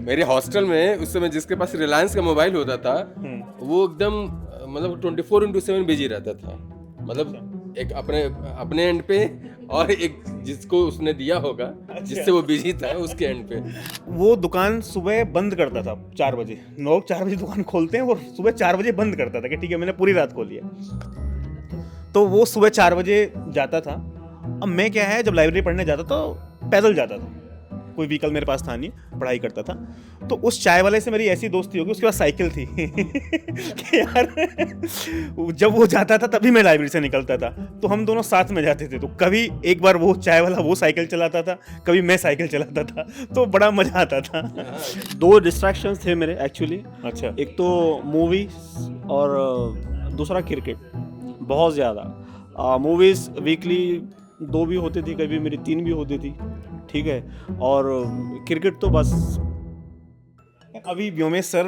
मेरे हॉस्टल में उस समय जिसके पास रिलायंस का मोबाइल होता था वो एकदम मतलब 24/7 बिजी रहता था। मतलब एक अपने अपने एंड पे और एक जिसको उसने दिया होगा जिससे वो बिजी था उसके एंड पे। वो दुकान सुबह बंद करता था 4 बजे। लोग 4 बजे दुकान खोलते हैं, वो सुबह 4 बजे बंद करता था कि ठीक है मैंने पूरी रात खोली है। तो वो सुबह 4 बजे जाता था। अब मैं क्या है, जब लाइब्रेरी पढ़ने जाता तो पैदल जाता था, कोई व्हीकल मेरे पास था नहीं, पढ़ाई करता था। तो उस चाय वाले से मेरी ऐसी दोस्ती होगी, उसके पास साइकिल थी कि यार जब वो जाता था तभी मैं लाइब्रेरी से निकलता था, तो हम दोनों साथ में जाते थे। तो कभी एक बार वो चाय वाला वो साइकिल चलाता था, कभी मैं साइकिल चलाता था, तो बड़ा मजा आता था। 2 डिस्ट्रैक्शंस थे मेरे एक्चुअली। अच्छा। एक तो मूवी और दूसरा क्रिकेट, बहुत ज़्यादा। मूवीज़ वीकली 2 भी होती थी, कभी मेरी 3 भी होती थी, ठीक है। और क्रिकेट तो बस। अभी व्योमेश सर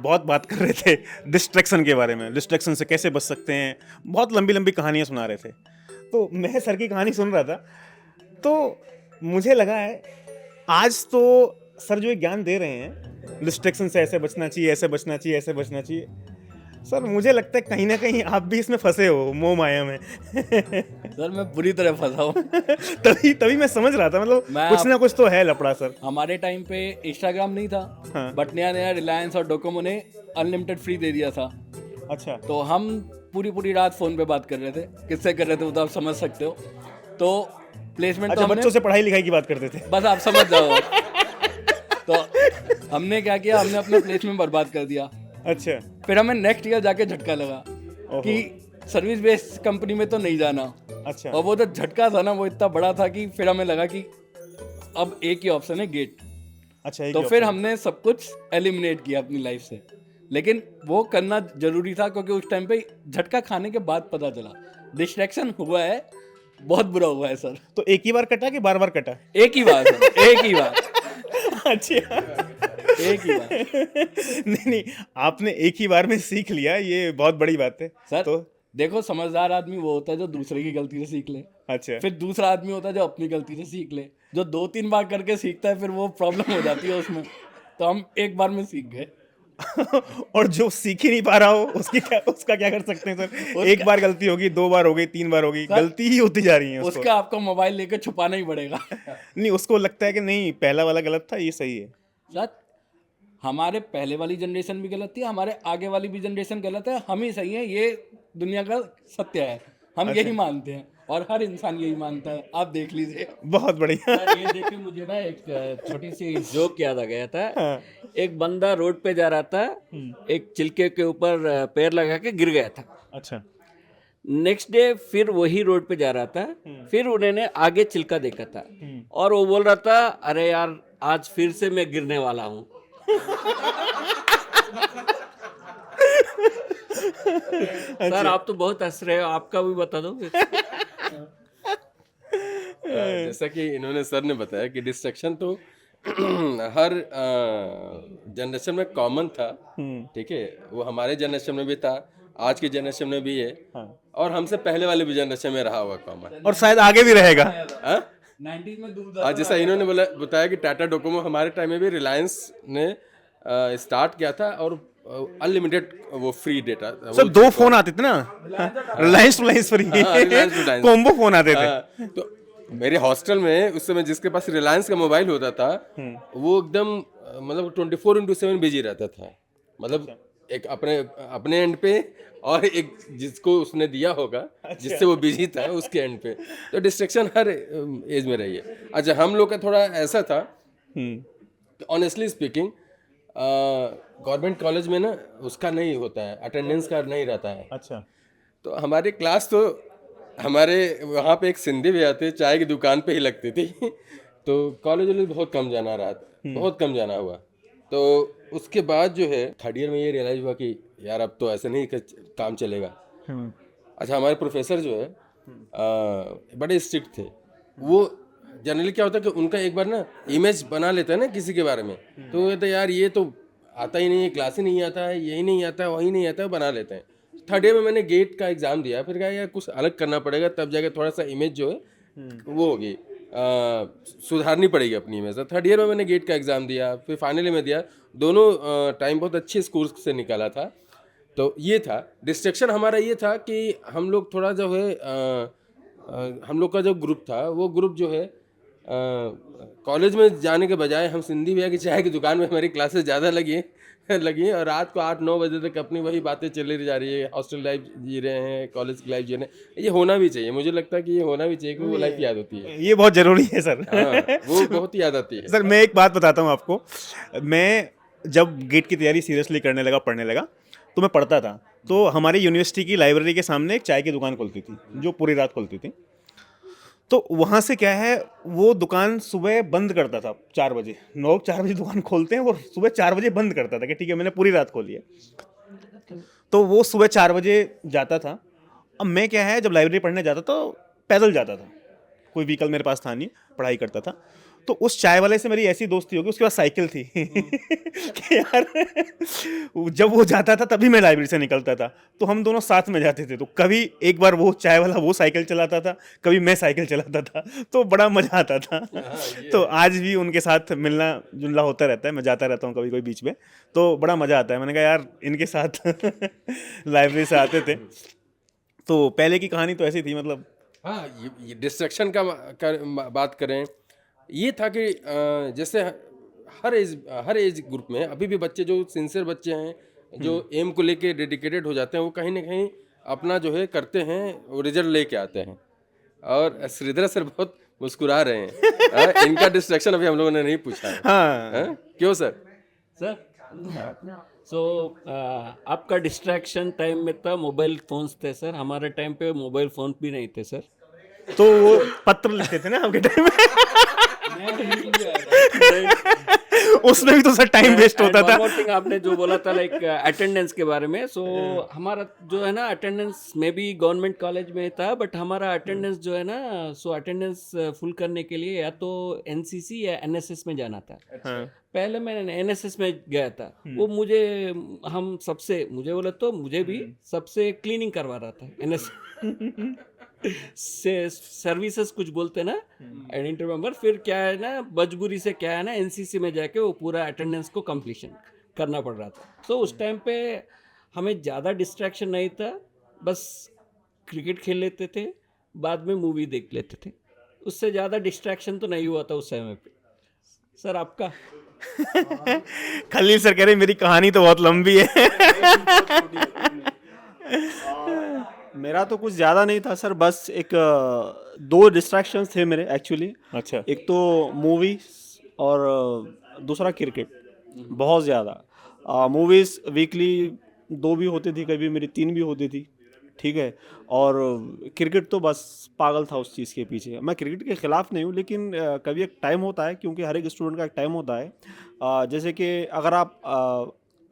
बहुत बात कर रहे थे डिस्ट्रैक्शन के बारे में, डिस्ट्रैक्शन से कैसे बच सकते हैं, बहुत लंबी लंबी कहानियां सुना रहे थे। तो मैं सर की कहानी सुन रहा था, तो मुझे लगा है आज तो सर जो ये ज्ञान दे रहे हैं डिस्ट्रैक्शन से ऐसे बचना चाहिए, ऐसे बचना चाहिए, ऐसे बचना चाहिए, सर मुझे लगता है कहीं ना कहीं आप भी इसमें फंसे हो, मोह माया में। सर मैं पूरी तरह फंसा हूँ। तभी तभी मैं समझ रहा था, मतलब कुछ ना कुछ तो है लफड़ा सर। हमारे टाइम पे इंस्टाग्राम नहीं था, हाँ। बट नया नया रिलायंस और डोकोमो ने अनलिमिटेड फ्री दे दिया था। अच्छा। तो हम पूरी पूरी रात फोन पे बात कर रहे थे। किससे कर रहे थे वो तो आप समझ सकते हो। तो प्लेसमेंट तो अच्छा, हमने बच्चों से पढ़ाई लिखाई की बात करते थे। बस आप समझ जाओ। तो हमने क्या किया, हमने अपना प्लेसमेंट बर्बाद कर दिया। अच्छा। फिर हमें नेक्स्ट ईयर जाके झटका लगा कि सर्विस बेस्ड कंपनी में तो नहीं जाना। अच्छा। और वो जो झटका था ना वो इतना बड़ा था कि फिर हमें लगा कि अब एक ही ऑप्शन है, गेट। अच्छा, एक तो ही फिर option। हमने सब कुछ एलिमिनेट किया अपनी लाइफ से। लेकिन वो करना जरूरी था क्योंकि उस टाइम पे झटका खाने के बाद पता चला डिस्ट्रैक्शन हुआ है, बहुत बुरा हुआ है सर। तो एक ही बार कटा कि बार बार कटा? एक ही बार सर, एक ही बार, अच्छा। एक ही बार। नहीं नहीं, आपने एक ही बार में सीख लिया, ये बहुत बड़ी बात है सर तो। देखो, समझदार आदमी वो होता है जो दूसरे की गलती से सीख ले। अच्छा। फिर दूसरा आदमी होता है जो अपनी गलती से सीख ले। जो 2-3 बार करके सीखता है फिर वो प्रॉब्लम हो जाती है उसमें। तो हम एक बार में सीख गए। और जो सीख ही नहीं पा रहा हो उसका क्या कर सकते हैं सर? एक बार गलती होगी, 2 बार हो गई, 3 बार हो गई, गलती ही होती जा रही है उसको। उसका आपको मोबाइल लेके छुपाना ही पड़ेगा। नहीं, उसको लगता है कि नहीं पहला वाला गलत था, ये सही है। सर हमारे पहले वाली जनरेशन भी गलत थी, हमारे आगे वाली भी जनरेशन गलत है, हम ही सही हैं, ये दुनिया का सत्य है। हम यही मानते हैं और हर इंसान यही मानता है। आप देख लीजिए। बहुत बढ़िया। सर ये देख के मुझे ना एक छोटी सी जोक याद आ गया था। एक बंदा रोड पे जा रहा था, एक चिल्के के ऊपर पैर लगा के गिर गया था। अच्छा। नेक्स्ट डे फिर वही रोड पे जा रहा था, फिर उन्होंने आगे चिल्का देखा था और वो बोल रहा था, अरे यार आज फिर से मैं गिरने वाला हूँ। सर आप तो बहुत हंस रहे हो, आपका भी बता दो। जैसा कि इन्होंने सर ने बताया कि डिस्ट्रैक्शन तो हर जनरेशन में कॉमन था। ठीक है, वो हमारे जनरेशन में भी था, आज की जनरेशन में भी है, और हमसे पहले वाले भी जनरेशन में रहा हुआ कॉमन, और शायद आगे भी रहेगा। 90s में दूध आज जैसा इन्होंने बताया कि टाटा डोकोमो हमारे टाइम में भी रिलायंस ने स्टार्ट किया था और अनलिमिटेड वो फ्री डेटा। सर 2 फोन आते थे ना, Reliance Reliance free, Reliance to Reliance। Combo phone आते थे। तो मेरे हॉस्टल में उस समय जिसके पास रिलायंस का मोबाइल होता था वो एकदम मतलब 24/7 बिजी रहता था। मतलब एक अपने एंड पे और एक जिसको उसने दिया होगा जिससे वो बिजी था उसके एंड पे। तो डिस्ट्रैक्शन हर एज में रही है। अच्छा, हम लोग का थोड़ा ऐसा था, ऑनेस्टली स्पीकिंग, गवर्नमेंट कॉलेज में ना उसका नहीं होता है, अटेंडेंस का नहीं रहता है। अच्छा। तो हमारी क्लास तो हमारे वहाँ पे एक सिंधी भी आते, चाय की दुकान पे ही लगती थी। तो कॉलेज वाले बहुत कम जाना रहा, बहुत कम जाना हुआ। तो उसके बाद जो है 3rd ईयर में ये रियलाइज हुआ कि यार अब तो ऐसे नहीं काम चलेगा। अच्छा, हमारे प्रोफेसर जो है बड़े स्ट्रिक्ट थे। वो जनरली क्या होता है कि उनका एक बार ना इमेज बना लेता है ना किसी के बारे में, तो वो कहते हैं यार ये तो आता ही नहीं है, क्लास ही नहीं आता है, यही नहीं आता है, वही नहीं आता है, बना लेते हैं। 3rd ईयर में मैंने गेट का एग्ज़ाम दिया, फिर कहा यार कुछ अलग करना पड़ेगा, तब जाके थोड़ा सा इमेज जो है वो होगी। सुधारनी पड़ेगी अपनी में से। थर्ड ईयर में मैंने गेट का एग्ज़ाम दिया, फिर फाइनली में दिया, दोनों टाइम बहुत अच्छे स्कोर से निकाला था। तो ये था डिस्ट्रैक्शन हमारा, ये था कि हम लोग थोड़ा जो है हम लोग का जो ग्रुप था वो ग्रुप जो है कॉलेज में जाने के बजाय हम सिंधी भैया की चाय की दुकान में हमारी क्लासेस ज़्यादा लगी और रात को 8-9 बजे तक अपनी वही बातें चली जा रही है, हॉस्टल लाइफ जी रहे हैं, कॉलेज की लाइफ जी रहे हैं। ये होना भी चाहिए, मुझे लगता है कि ये होना भी चाहिए क्योंकि वो लाइफ याद होती है। ये बहुत ज़रूरी है सर। हाँ, वो बहुत याद आती है। सर मैं एक बात बताता हूँ आपको, मैं जब गेट की तैयारी सीरियसली करने लगा, पढ़ने लगा, तो मैं पढ़ता था। तो हमारी यूनिवर्सिटी की लाइब्रेरी के सामने एक चाय की दुकान खुलती थी जो पूरी रात खुलती थी। तो वहाँ से क्या है, वो दुकान सुबह बंद करता था 4 बजे। लोग 4 बजे दुकान खोलते हैं, वो सुबह 4 बजे बंद करता था कि ठीक है मैंने पूरी रात खोली है। तो वो सुबह 4 बजे जाता था। अब मैं क्या है, जब लाइब्रेरी पढ़ने जाता तो पैदल जाता था, कोई व्हीकल मेरे पास था नहीं, पढ़ाई करता था। तो उस चाय वाले से मेरी ऐसी दोस्ती हो गई, उसके पास साइकिल थी कि यार जब वो जाता था तभी मैं लाइब्रेरी से निकलता था, तो हम दोनों साथ में जाते थे। तो कभी एक बार वो चाय वाला वो साइकिल चलाता था, कभी मैं साइकिल चलाता था, तो बड़ा मजा आता था। तो आज भी उनके साथ मिलना जुलना होता रहता है, मैं जाता रहता हूँ कभी कोई बीच में, तो बड़ा मजा आता है। मैंने कहा यार इनके साथ लाइब्रेरी से आते थे। तो पहले की कहानी तो ऐसी थी, मतलब हाँ, ये डिस्ट्रैक्शन का बात करें, ये था कि जैसे हर एज ग्रुप में अभी भी बच्चे जो सिंसियर बच्चे हैं, जो एम को लेके डेडिकेटेड हो जाते हैं, वो कहीं ना कहीं अपना जो है करते हैं, वो रिजल्ट लेके आते हैं। और श्रीधर सर बहुत मुस्कुरा रहे हैं। हाँ, इनका डिस्ट्रैक्शन अभी हम लोगों ने नहीं पूछा है। हाँ। हाँ? क्यों सर? सर सो आपका डिस्ट्रैक्शन टाइम में था मोबाइल फोन्स थे सर, हमारे टाइम पे मोबाइल फोन भी नहीं थे सर। तो वो पत्र लिखते थे ना आपके टाइम में, उसमें भी तो सर टाइम वेस्ट होता था। थिंग आपने जो बोला था लाइक अटेंडेंस के बारे में, सो हमारा जो है ना अटेंडेंस में भी गवर्नमेंट कॉलेज में था, बट हमारा अटेंडेंस जो है ना, सो अटेंडेंस फुल करने के लिए या तो एनसीसी या एनएसएस में जाना था। पहले मैं एनएसएस में गया था, वो मुझे बोला तो मुझे भी सबसे क्लीनिंग करवा रहा था एनएस से सर्विसेज कुछ बोलते ना, आई डोंट रिमेम्बर। फिर क्या है ना, मजबूरी से क्या है ना, एनसीसी में जाके वो पूरा अटेंडेंस को कंप्लीशन करना पड़ रहा था। तो उस टाइम पे हमें ज़्यादा डिस्ट्रैक्शन नहीं था, बस क्रिकेट खेल लेते थे, बाद में मूवी देख लेते थे, उससे ज़्यादा डिस्ट्रैक्शन तो नहीं हुआ था उस समय पे। सर आपका? खलील सर कह रहे मेरी कहानी तो बहुत लंबी है। मेरा तो कुछ ज़्यादा नहीं था सर, बस एक 2 डिस्ट्रैक्शंस थे मेरे एक्चुअली। अच्छा। एक तो मूवी और दूसरा क्रिकेट, बहुत ज़्यादा। मूवीज़ वीकली 2 भी होती थी, कभी मेरी 3 भी होती थी, ठीक है। और क्रिकेट तो बस पागल था उस चीज़ के पीछे। मैं क्रिकेट के ख़िलाफ़ नहीं हूँ, लेकिन कभी एक टाइम होता है, क्योंकि हर एक स्टूडेंट का एक टाइम होता है। जैसे कि अगर आप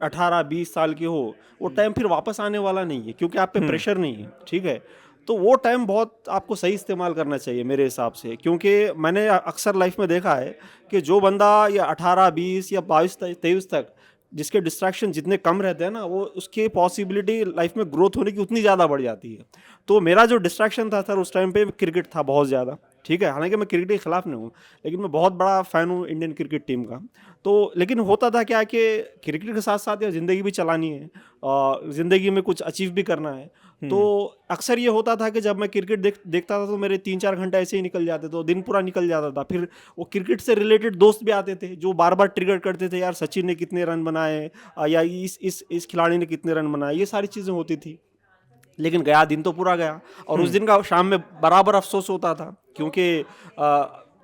18-20 साल के हो, वो टाइम फिर वापस आने वाला नहीं है, क्योंकि आप पे प्रेशर नहीं है, ठीक है। तो वो टाइम बहुत आपको सही इस्तेमाल करना चाहिए मेरे हिसाब से, क्योंकि मैंने अक्सर लाइफ में देखा है कि जो बंदा या 18-20 या 22-23 तक जिसके डिस्ट्रैक्शन जितने कम रहते हैं ना, वो उसकी पॉसिबिलिटी लाइफ में ग्रोथ होने की उतनी ज़्यादा बढ़ जाती है। तो मेरा जो डिस्ट्रैक्शन था सर उस टाइम पे क्रिकेट था बहुत ज़्यादा, ठीक है। हालांकि मैं क्रिकेट के खिलाफ नहीं हूँ, लेकिन मैं बहुत बड़ा फ़ैन हूँ इंडियन क्रिकेट टीम का। तो लेकिन होता था क्या कि क्रिकेट के साथ साथ यार ज़िंदगी भी चलानी है, ज़िंदगी में कुछ अचीव भी करना है। तो अक्सर ये होता था कि जब मैं क्रिकेट देखता था तो मेरे 3-4 घंटे ऐसे ही निकल जाते, तो दिन पूरा निकल जाता था। फिर वो क्रिकेट से रिलेटेड दोस्त भी आते थे जो बार बार ट्रिगर करते थे, यार सचिन ने कितने रन बनाए, या इस खिलाड़ी ने कितने रन बनाए, ये सारी चीज़ें होती थी। लेकिन गया दिन तो पूरा गया, और उस दिन का शाम में बराबर अफसोस होता था, क्योंकि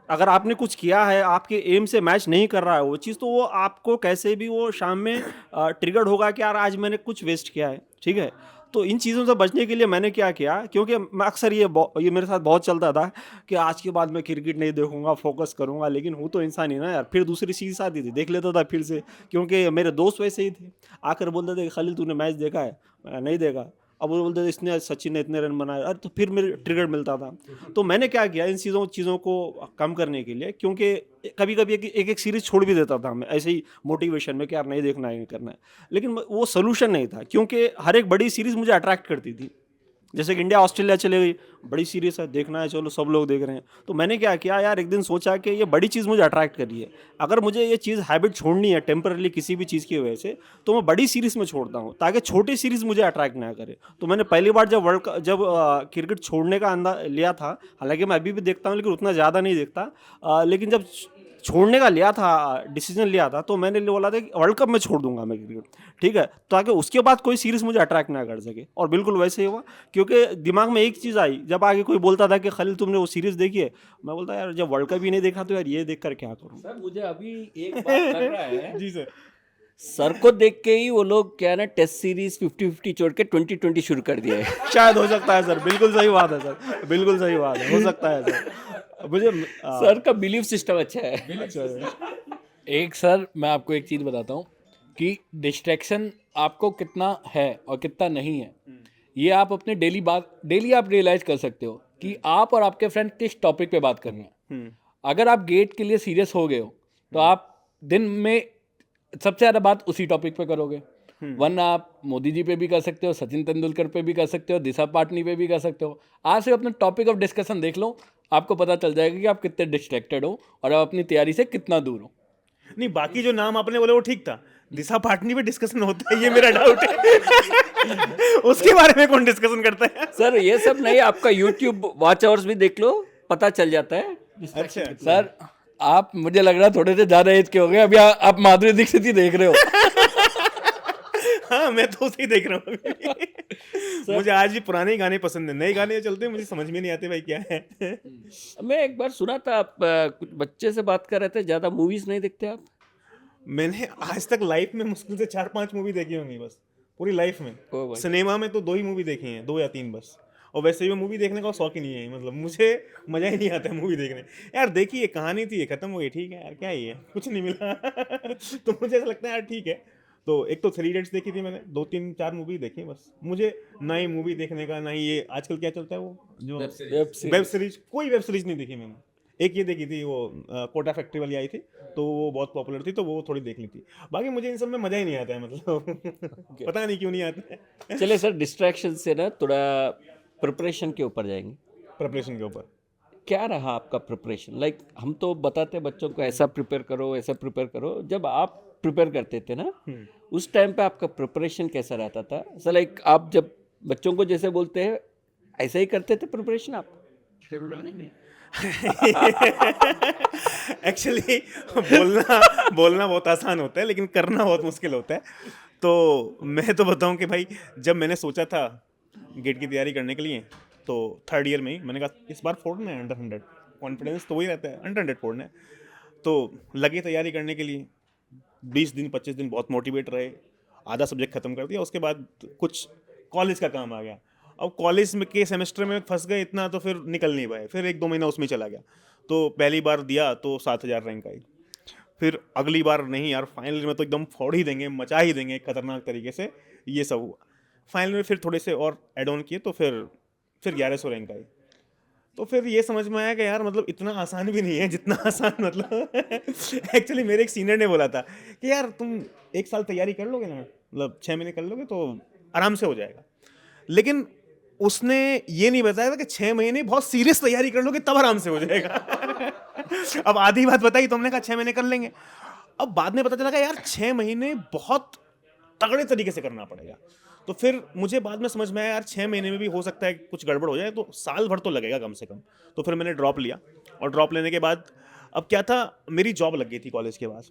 अगर आपने कुछ किया है, आपके एम से मैच नहीं कर रहा है वो चीज़, तो वो आपको कैसे भी वो शाम में ट्रिगर्ड होगा कि यार आज मैंने कुछ वेस्ट किया है, ठीक है। तो इन चीज़ों से बचने के लिए मैंने क्या किया, क्योंकि मैं अक्सर ये मेरे साथ बहुत चलता था कि आज के बाद मैं क्रिकेट नहीं देखूंगा, फोकस करूंगा, लेकिन हूँ तो इंसान ही ना यार। फिर दूसरी चीज़ आती थी, देख लेता था फिर से, क्योंकि मेरे दोस्त वैसे ही थे, आकर बोलते थे खलील तूने मैच देखा है, मैंने नहीं देखा। अब वो बोलते थे इसने सचिन ने इतने रन बनाए, अरे तो फिर मेरे ट्रिगर मिलता था। तो मैंने क्या किया इन चीज़ों को कम करने के लिए, क्योंकि कभी कभी एक सीरीज़ छोड़ भी देता था मैं ऐसे ही मोटिवेशन में कि यार नहीं देखना है, नहीं करना है, लेकिन वो सोल्यूशन नहीं था, क्योंकि हर एक बड़ी सीरीज़ मुझे अट्रैक्ट करती थी। जैसे कि इंडिया ऑस्ट्रेलिया चले गई, बड़ी सीरीज है, देखना है, चलो सब लोग देख रहे हैं। तो मैंने क्या किया यार, एक दिन सोचा कि ये बड़ी चीज़ मुझे अट्रैक्ट कर रही है, अगर मुझे ये चीज़ हैबिट छोड़नी है टेम्पररी किसी भी चीज़ की वजह से, तो मैं बड़ी सीरीज में छोड़ता हूँ ताकि छोटी सीरीज मुझे अट्रैक्ट ना करे। तो मैंने पहली बार जब क्रिकेट छोड़ने का अंदाज लिया था, हालांकि मैं अभी भी देखता हूँ लेकिन उतना ज़्यादा नहीं देखता, लेकिन जब छोड़ने का लिया था, डिसीजन लिया था, तो मैंने बोला था कि वर्ल्ड कप में छोड़ दूंगा मैं क्रिकेट, ठीक है, ताकि उसके बाद कोई सीरीज मुझे अट्रैक्ट ना कर सके। और बिल्कुल वैसे ही हुआ, क्योंकि दिमाग में एक चीज़ आई, जब आगे कोई बोलता था कि खलील तुमने वो सीरीज देखी है, मैं बोलता यार जब वर्ल्ड कप ही नहीं देखा तो यार ये देख कर क्या करूँ। सर मुझे अभी एक बात लग रहा है, जी सर। सर को देख के ही वो लोग क्या है ना, टेस्ट सीरीज 50-50 छोड़ के 20-20 शुरू कर दिया है। शायद हो सकता है सर, बिल्कुल सही बात है सर, बिल्कुल सही बात है, हो सकता है सर। मुझे सर का बिलीफ सिस्टम अच्छा है। एक सर मैं आपको एक चीज़ बताता हूँ कि डिस्ट्रैक्शन आपको कितना है और कितना नहीं है, ये आप अपने डेली आप रियलाइज कर सकते हो कि आप और आपके फ्रेंड किस टॉपिक पे बात कर रहे हैं। अगर आप गेट के लिए सीरियस हो गए हो तो आप दिन में सबसे ज़्यादा बात उसी टॉपिक पे करोगे, वरना आप मोदी जी पे भी कर सकते हो, सचिन तेंदुलकर पे भी कर सकते हो, दिशा पाटनी पे भी कर सकते हो। आज से अपना टॉपिक ऑफ डिस्कशन देख लो, आपको पता चल जाएगा कि आप कितने डिस्ट्रैक्टेड हो और आप अपनी तैयारी से कितना दूर हो। नहीं, बाकी जो नाम आपने बोले वो ठीक था, दिशा पाटनी पे डिस्कशन होता है ये मेरा डाउट है। उसके बारे में कौन डिस्कशन करता है? सर ये सब नहीं, आपका यूट्यूब वॉच आवर्स भी देख लो, पता चल जाता है। अच्छा सर आप, मुझे लग रहा है थोड़े से ज़्यादा एज के हो गए, अभी आप माधुरी दीक्षित ही देख रहे हो। हाँ, मैं तो उसे ही देख रहा हूँ अभी। मुझे आज भी पुराने ही गाने पसंद है, नए गाने चलते हैं मुझे समझ में नहीं आते भाई क्या है। मैं एक बार सुना था आप कुछ बच्चे से बात कर रहे थे, ज़्यादा मूवीज नहीं देखते आप? मैंने आज तक लाइफ में मुश्किल से 4-5 मूवी देखी होंगी बस, पूरी लाइफ में। ओ भाई। सिनेमा में तो 2 ही मूवी देखी हैं, 2 या 3 बस। और वैसे भी मूवी देखने का शौक ही नहीं है, मतलब मुझे मजा ही नहीं आता है मूवी देखने। यार देखिए, कहानी थी, ये खत्म हो गई, ठीक है यार, क्या ही है, कुछ नहीं मिला। तो मुझे ऐसा लगता है यार ठीक है। तो एक तो 3 इडियट्स देखी थी मैंने, 2-3-4 मूवी देखी बस। मुझे ना ही मूवी देखने का, ना ही ये आजकल क्या चलता है वो जो वेब सीरीज, कोई वेब सीरीज नहीं देखी मैंने। एक ये देखी थी वो कोटा फैक्ट्री वाली आई थी, तो वो बहुत पॉपुलर थी, तो वो थोड़ी देख ली थी। बाकी मुझे इन सब में मजा ही नहीं आता है, मतलब पता नहीं क्यों नहीं आता है। चलिए सर, डिस्ट्रैक्शन से ना थोड़ा प्रिपरेशन के ऊपर जाएंगे। प्रिपरेशन के ऊपर क्या रहा आपका प्रिपरेशन? लाइक हम तो बताते हैं बच्चों को ऐसा प्रिपेयर करो, ऐसा प्रिपेयर करो, जब आप प्रिपेयर करते थे ना, उस टाइम पे आपका प्रिपरेशन कैसा रहता था? सर लाइक आप जब बच्चों को जैसे बोलते हैं ऐसा ही करते थे प्रिपरेशन आप? एक्चुअली बोलना बहुत आसान होता है, लेकिन करना बहुत मुश्किल होता है। तो मैं तो बताऊं कि भाई, जब मैंने सोचा था गेट की तैयारी करने के लिए, तो 3rd ईयर में ही मैंने कहा इस बार फोड़ना है अंडर 100। कॉन्फिडेंस तो वही रहता है, अंडर 100 फोड़ना है। तो लगे तैयारी करने के लिए, 20 दिन 25 दिन बहुत मोटिवेट रहे, आधा सब्जेक्ट खत्म कर दिया। उसके बाद कुछ कॉलेज का काम आ गया, अब कॉलेज में के सेमेस्टर में फंस गए इतना, तो फिर निकल नहीं पाए, फिर 1-2 महीना उसमें चला गया। तो पहली बार दिया तो 7000 रैंक आई, फिर अगली बार नहीं यार, फाइनल में तो एकदम फोड़ ही देंगे, मचा ही देंगे खतरनाक तरीके से, ये सब हुआ। फाइनल में फिर थोड़े से और एड ऑन किए, तो फिर 1100 रैंक आई। तो फिर ये समझ में आया कि यार मतलब इतना आसान भी नहीं है जितना आसान, मतलब एक्चुअली मेरे एक सीनियर ने बोला था कि यार तुम 1 साल तैयारी कर लोगे ना, मतलब 6 महीने कर लोगे तो आराम से हो जाएगा। लेकिन उसने ये नहीं बताया था कि 6 महीने बहुत सीरियस तैयारी कर लोगे तब आराम से हो जाएगा। अब आधी बात बताई तो हमने कहा 6 महीने कर लेंगे। अब बाद में पता चला कि यार 6 महीने बहुत तगड़े तरीके से करना पड़ेगा। तो फिर मुझे बाद में समझ में आया यार 6 महीने में भी हो सकता है कुछ गड़बड़ हो जाए, तो साल भर तो लगेगा कम से कम। तो फिर मैंने ड्रॉप लिया, और ड्रॉप लेने के बाद अब क्या था, मेरी जॉब लग गई थी कॉलेज के बाद।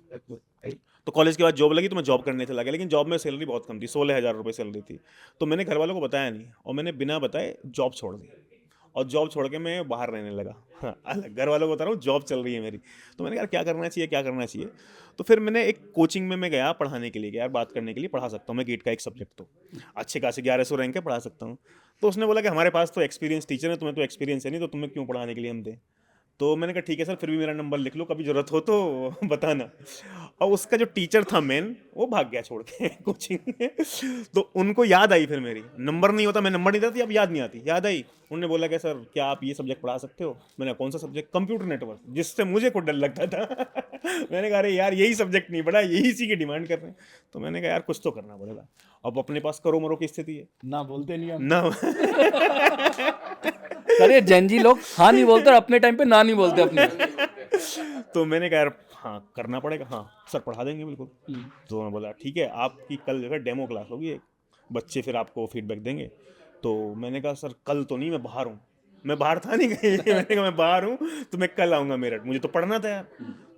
तो कॉलेज के बाद जॉब लगी, तो मैं जॉब करने चला गया, लेकिन जॉब में सैलरी बहुत कम थी, 16,000 रुपये सैलरी थी। तो मैंने घर वालों को बताया नहीं, और मैंने बिना बताए जॉब छोड़ दी, और जॉब छोड़ के मैं बाहर रहने लगा। हाँ, अलग घर वालों को बता रहा हूँ जॉब चल रही है मेरी। तो मैंने कहा क्या करना चाहिए, क्या करना चाहिए। तो फिर मैंने एक कोचिंग में मैं गया पढ़ाने के लिए, यार बात करने के लिए, पढ़ा सकता हूँ मैं गेट का एक सब्जेक्ट, तो अच्छे खासे 1100 रैंक है, पढ़ा सकता हूँ। तो उसने बोला कि हमारे पास तो एक्सपीरियंस टीचर है, तुम्हें तो एक्सपीरियंस है नहीं, तो तुम्हें क्यों पढ़ाने के लिए हम दें। तो मैंने कहा ठीक है सर, फिर भी मेरा नंबर लिख लो, कभी ज़रूरत हो तो बताना। और उसका जो टीचर था मेन, वो भाग गया छोड़ के कोचिंग। तो उनको याद आई, फिर मेरी नंबर नहीं होता, मैं नंबर नहीं देता थी, अब याद नहीं आती, याद आई। उन्होंने बोला कि सर क्या आप ये सब्जेक्ट पढ़ा सकते हो? मैंने कौन सा सब्जेक्ट? कंप्यूटर नेटवर्क, जिससे मुझे को डर लगता था। मैंने कहा अरे यार यही सब्जेक्ट नहीं पढ़ा, यही इसी की डिमांड कर रहे हैं। तो मैंने कहा यार कुछ तो करना पड़ेगा, अब अपने पास करो मरो की स्थिति है ना बोलते नहीं हम। ना। सर ये जेनजी लोग हाँ नहीं बोलते और अपने टाइम पे ना नहीं बोलते अपने। तो मैंने कहा यार हाँ करना पड़ेगा, हाँ सर पढ़ा देंगे बिल्कुल। तो उन्होंने बोला ठीक है, आपकी कल जो है डेमो क्लास होगी एक, बच्चे फिर आपको फीडबैक देंगे। तो मैंने कहा सर कल तो नहीं, मैं बाहर हूँ। मैं बाहर था नहीं कहीं। मैंने कहा मैं बाहर हूँ तो मैं कल आऊँगा मेरठ, मुझे तो पढ़ना था यार।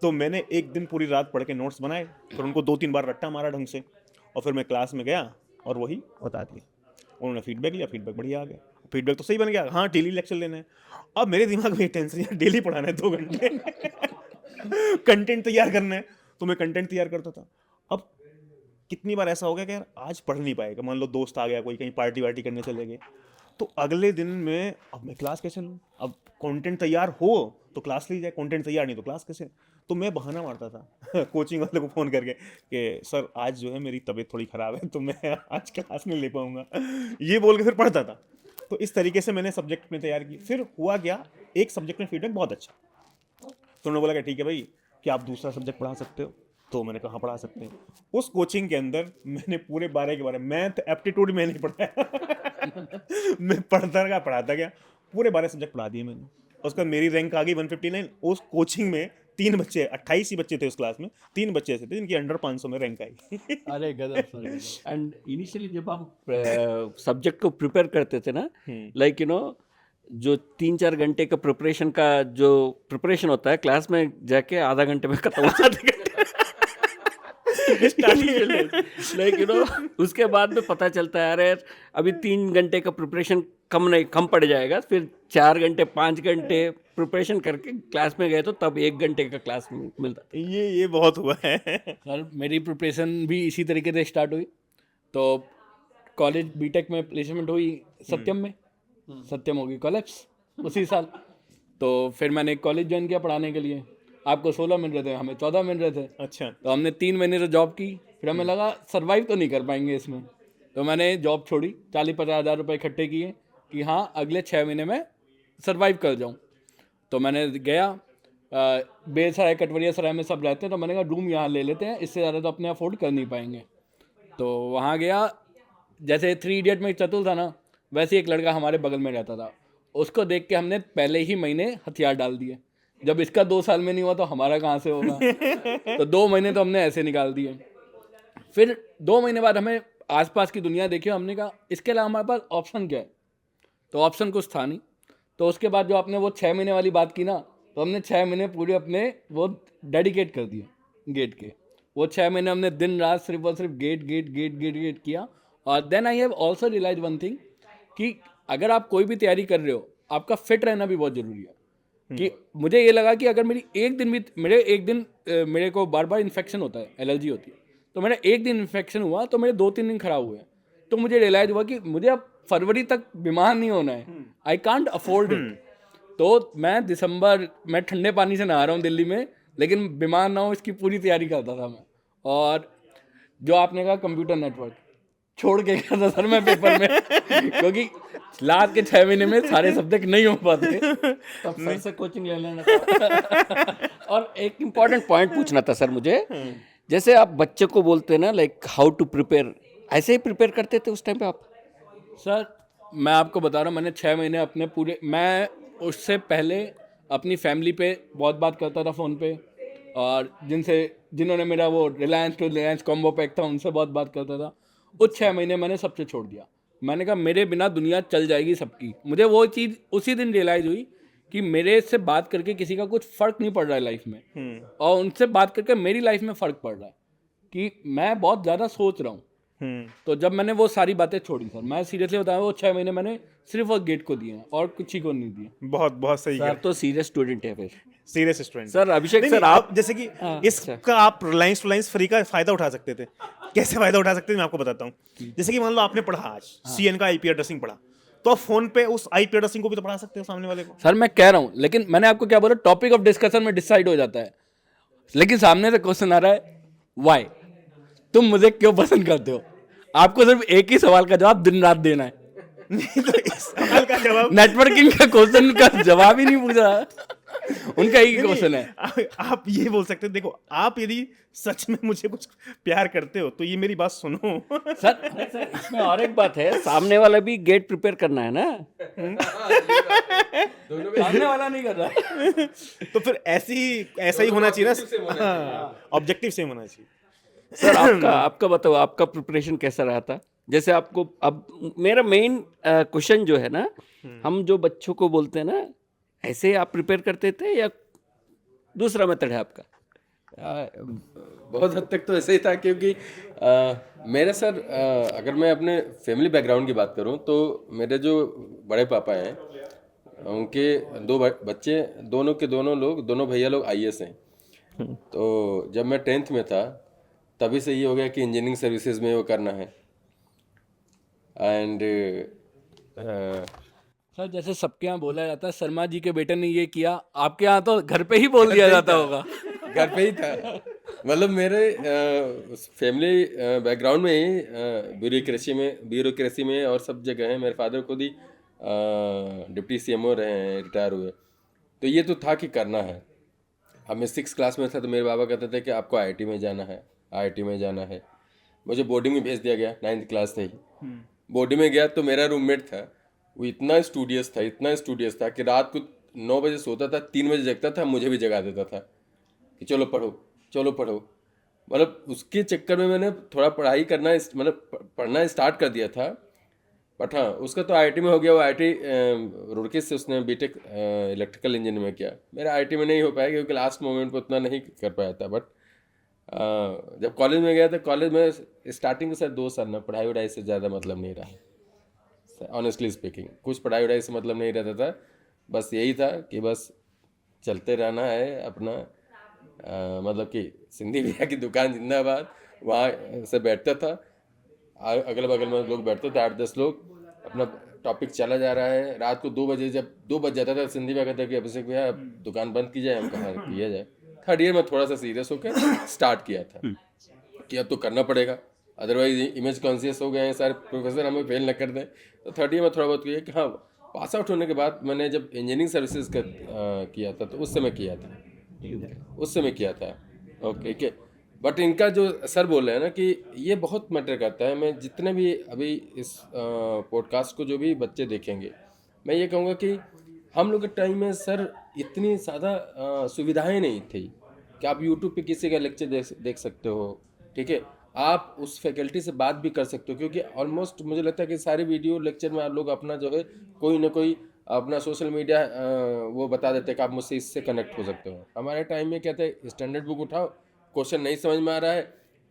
तो मैंने एक दिन पूरी रात पढ़ के नोट्स बनाए, फिर उनको 2-3 बार रट्टा मारा ढंग से, और फिर मैं क्लास में गया और वही बता दिया। उन्होंने फीडबैक लिया, फीडबैक बढ़िया आ गया, फीडबैक तो सही बन गया। हाँ डेली लेक्चर लेने हैं। अब मेरे दिमाग में टेंशन यार, डेली पढ़ाना है 2 घंटे। कंटेंट तैयार करना है, तो मैं कंटेंट तैयार करता था। अब कितनी बार ऐसा हो गया कि यार आज पढ़ नहीं पाएगा, मान लो दोस्त आ गया कोई, कहीं पार्टी वार्टी करने चले गए, तो अगले दिन में अब मैं क्लास कैसे लूँ? अब कंटेंट तैयार हो तो क्लास ली जाए, कंटेंट तैयार नहीं तो क्लास कैसे? तो मैं बहाना मारता था कोचिंग वाले को फ़ोन करके कि सर आज जो है मेरी तबीयत थोड़ी ख़राब है तो मैं आज क्लास नहीं ले पाऊँगा, ये बोल के फिर पढ़ता था। तो इस तरीके से मैंने सब्जेक्ट में तैयार की। फिर हुआ क्या, एक सब्जेक्ट में फीडबैक बहुत अच्छा, तो उन्होंने बोला कि ठीक है भाई क्या आप दूसरा सब्जेक्ट पढ़ा सकते हो? तो मैंने कहा पढ़ा सकते हैं। उस कोचिंग के अंदर मैंने पूरे 12 के 12 मैथ एप्टीट्यूड में नहीं पढ़ाया। मैं पढ़ाता गया, पूरे 12 सब्जेक्ट पढ़ा दिए मैंने। उसके बाद मेरी रैंक आ गई 159। उस कोचिंग में 3 बच्चे, 28 ही बच्चे थे उस क्लास में, 3 बच्चे ऐसे थे जिनकी अंडर 500 में रैंक आई। अरे गजब सर। एंड इनिशियली जब आप सब्जेक्ट को प्रिपेयर करते थे ना, लाइक यू नो जो 3-4 घंटे का प्रिपरेशन का जो प्रिपरेशन होता है, क्लास में जाके आधा घंटे में खत्म हो जाता है। लाइक यू नो उसके बाद में पता चलता है अरे अभी 3 घंटे का प्रिपरेशन कम पड़ जाएगा, फिर 4 घंटे 5 घंटे प्रिपरेशन करके क्लास में गए तो तब 1 घंटे का क्लास मिलता। ये बहुत हुआ है। सर मेरी प्रिपरेशन भी इसी तरीके से स्टार्ट हुई। तो कॉलेज बीटेक में प्लेसमेंट हुई सत्यम में, सत्यम होगी कॉलेप्स उसी साल। तो फिर मैंने कॉलेज ज्वाइन किया पढ़ाने के लिए। आपको 16 मिल रहे थे, हमें 14 मिल रहे थे। अच्छा। तो हमने 3 महीने से जॉब की, फिर हमें लगा सर्वाइव तो नहीं कर पाएंगे इसमें, तो मैंने जॉब छोड़ी, 40-50 हज़ार रुपये इकट्ठे किए कि हाँ अगले 6 महीने में सर्वाइव कर जाऊँ। तो मैंने गया, बेलसराय कटवरिया सराय में सब रहते हैं, तो मैंने कहा रूम यहाँ ले लेते हैं, इससे ज़्यादा तो अपने अफोर्ड कर नहीं पाएंगे। तो वहाँ गया, जैसे 3 इडियट में चतुर था ना, वैसे एक लड़का हमारे बगल में रहता था। उसको देख के हमने पहले ही महीने हथियार डाल दिए। जब इसका 2 साल में नहीं हुआ तो हमारा कहाँ से होगा। तो 2 महीने तो हमने ऐसे निकाल दिए। फिर 2 महीने बाद हमें आसपास की दुनिया देखी, हमने कहा इसके अलावा हमारे पास ऑप्शन क्या है? तो ऑप्शन कुछ था नहीं। तो उसके बाद जो आपने वो 6 महीने वाली बात की ना, तो हमने 6 महीने पूरे अपने वो डेडिकेट कर दिए गेट के। वो 6 महीने हमने दिन रात सिर्फ और सिर्फ गेट किया। और then I have also realise one thing कि अगर आप कोई भी तैयारी कर रहे हो, आपका फिट रहना भी बहुत ज़रूरी है। कि मुझे ये लगा कि अगर मेरे को बार बार इन्फेक्शन होता है, एलर्जी होती है, तो मेरा एक दिन इन्फेक्शन हुआ तो मेरे 2-3 दिन खराब हुए। तो मुझे रियलाइज हुआ कि मुझे अब फरवरी तक बीमार नहीं होना है, आई कांट अफोर्ड इट। तो मैं ठंडे पानी से नहा रहा हूँ दिल्ली में, लेकिन बीमार ना हो इसकी पूरी तैयारी करता था मैं। और जो आपने कहा कंप्यूटर नेटवर्क छोड़ के गया था सर मैं पेपर में, क्योंकि लास्ट के 6 महीने में सारे सब्जेक्ट नहीं हो पाते, तब सर से कोचिंग ले लेना था। और एक इम्पॉर्टेंट पॉइंट पूछना था सर मुझे, जैसे आप बच्चे को बोलते हैं ना लाइक हाउ टू प्रिपेयर, ऐसे ही प्रिपेयर करते थे उस टाइम पे आप? सर मैं आपको बता रहा हूँ, मैंने 6 महीने अपने मैं उससे पहले अपनी फैमिली पे बहुत बात करता था फ़ोन पे, और जिन्होंने मेरा वो Reliance to Reliance combo pack था उनसे बहुत बात करता था। उस 6 महीने मैंने सबसे छोड़ दिया। मैंने कहा मेरे बिना दुनिया चल जाएगी सबकी। मुझे वो चीज़ उसी दिन रियलाइज़ हुई कि मेरे से बात करके किसी का कुछ फ़र्क नहीं पड़ रहा है लाइफ में, और उनसे बात करके मेरी लाइफ में फ़र्क पड़ रहा है कि मैं बहुत ज़्यादा सोच रहा हूँ। तो जब मैंने वो सारी बातें छोड़ी सर, मैं सीरियसली बताया, वो 6 महीने मैंने सिर्फ वो गेट को दिए हैं और किसी को नहीं दिए। बहुत बहुत सही सर तो सीरियस स्टूडेंट है फिर। सीरियस स्टूडेंट सर अभिषेक सर आप जैसे कि इसका आप रिलायंस टू लाइंस फ्री का फायदा उठा सकते थे। कैसे फायदा उठा सकते थे मैं आपको बताता हूँ। जैसे कि मान लो आपने पढ़ा आज सीएन का आईपी एड्रेसिंग पढ़ा, तो आप फोन पे उस आईपी एड्रेसिंग को भी तो पढ़ा सकते हो सामने वाले को। सर मैं कह रहा हूँ, लेकिन मैंने आपको क्या बोला, टॉपिक ऑफ डिस्कशन में डिसाइड हो जाता है, लेकिन सामने से क्वेश्चन आ रहा है वाई। तुम मुझे क्यों पसंद करते हो? आपको सिर्फ एक ही सवाल का जवाब दिन रात देना है। नहीं तो इस सवाल का जवाब नेटवर्किंग का क्वेश्चन का जवाब ही नहीं पूछा, उनका एक ही क्वेश्चन है। आप ये बोल सकते हैं, देखो आप यदि सच में मुझे कुछ प्यार करते हो तो ये मेरी बात सुनो। सर इसमें और एक बात है, सामने वाला भी गेट प्रिपेयर करना है ना। सामने वाला नहीं कर रहा। तो फिर ऐसा ही होना चाहिए ना, ऑब्जेक्टिव सेम होना चाहिए। सर आपका बताओ, आपका प्रिपरेशन कैसा रहा था? जैसे आपको, अब मेरा मेन क्वेश्चन जो है ना, हम जो बच्चों को बोलते हैं ना, ऐसे आप प्रिपेयर करते थे या दूसरा मेथड है आपका? बहुत हद तक तो ऐसे ही था, क्योंकि मेरे सर, अगर मैं अपने फैमिली बैकग्राउंड की बात करूं तो मेरे जो बड़े पापा हैं उनके दो बच्चे, दोनों के दोनों भैया लोग आईएएस हैं। तो जब मैं 10th में था तभी से ये हो गया कि इंजीनियरिंग सर्विसेज में वो करना है। एंड सर जैसे सबके यहाँ बोला जाता है शर्मा जी के बेटे ने ये किया, आपके यहाँ तो घर पे ही बोल दिया जाता होगा। घर पे ही था, मतलब मेरे फैमिली बैकग्राउंड में ही ब्यूरोक्रेसी में और सब जगह है। मेरे फादर खुद ही डिप्टी सीएमओ रहे हैं, रिटायर हुए। तो ये तो था कि करना है। अब मैं 6th क्लास में था तो मेरे बाबा कहते थे कि आपको आईआईटी में जाना है, आईआईटी में जाना है। मुझे बोर्डिंग में भेज दिया गया 9th क्लास से ही। बोर्डिंग में गया तो मेरा रूममेट था, वो इतना स्टूडियस था कि रात को 9 बजे सोता था, 3 बजे जगता था, मुझे भी जगा देता था कि चलो पढ़ो। मतलब उसके चक्कर में मैंने थोड़ा पढ़ना स्टार्ट कर दिया था। बट हाँ, उसका तो आईआईटी में हो गया। वो आईआईटी रुड़की से उसने बीटेक इलेक्ट्रिकल इंजीनियरिंग में किया। मेरा आईआईटी में नहीं हो पाया क्योंकि लास्ट मोमेंट पे उतना नहीं कर पाया था। बट जब कॉलेज में गया तो कॉलेज में स्टार्टिंग के साथ 2 साल ना पढ़ाई वढ़ाई से ज़्यादा मतलब नहीं रहा, ऑनेस्टली स्पीकिंग। कुछ पढ़ाई वढ़ाई से मतलब नहीं रहता था, बस यही था कि बस चलते रहना है अपना। मतलब कि सिंधी भैया की दुकान जिंदाबाद, वहाँ से बैठता था, अगल बगल में लोग बैठते थे 8-10 लोग, अपना टॉपिक चला जा रहा है। रात को 2 बजे, जब 2 बज जाता था, सिंधी भैया कहता कि अभिषेक भैया अब दुकान बंद की जाए। हम कहा किया जाए। 3rd ईयर में थोड़ा सा सीरियस होकर स्टार्ट किया था कि अब तो करना पड़ेगा, अदरवाइज इमेज कॉन्शियस हो गए हैं सारे प्रोफेसर, हमें फेल न कर दें। तो 3rd ईयर में थोड़ा बहुत किया कि हाँ, पास आउट होने के बाद मैंने जब इंजीनियरिंग सर्विसेज का किया था तो उस समय किया था। ओके। बट इनका जो सर बोल रहे हैं ना कि ये बहुत मैटर करता है। मैं जितने भी अभी इस पॉडकास्ट को जो भी बच्चे देखेंगे, मैं ये कहूँगा कि हम लोग के टाइम में सर इतनी ज़्यादा सुविधाएं नहीं थी कि आप यूट्यूब पे किसी का लेक्चर देख सकते हो, ठीक है। आप उस फैकल्टी से बात भी कर सकते हो, क्योंकि ऑलमोस्ट मुझे लगता है कि सारे वीडियो लेक्चर में आप लोग अपना जो है कोई ना कोई अपना सोशल मीडिया वो बता देते हैं कि आप मुझसे इससे कनेक्ट हो सकते हो। हमारे टाइम में क्या था, स्टैंडर्ड बुक उठाओ, क्वेश्चन नहीं समझ में आ रहा है,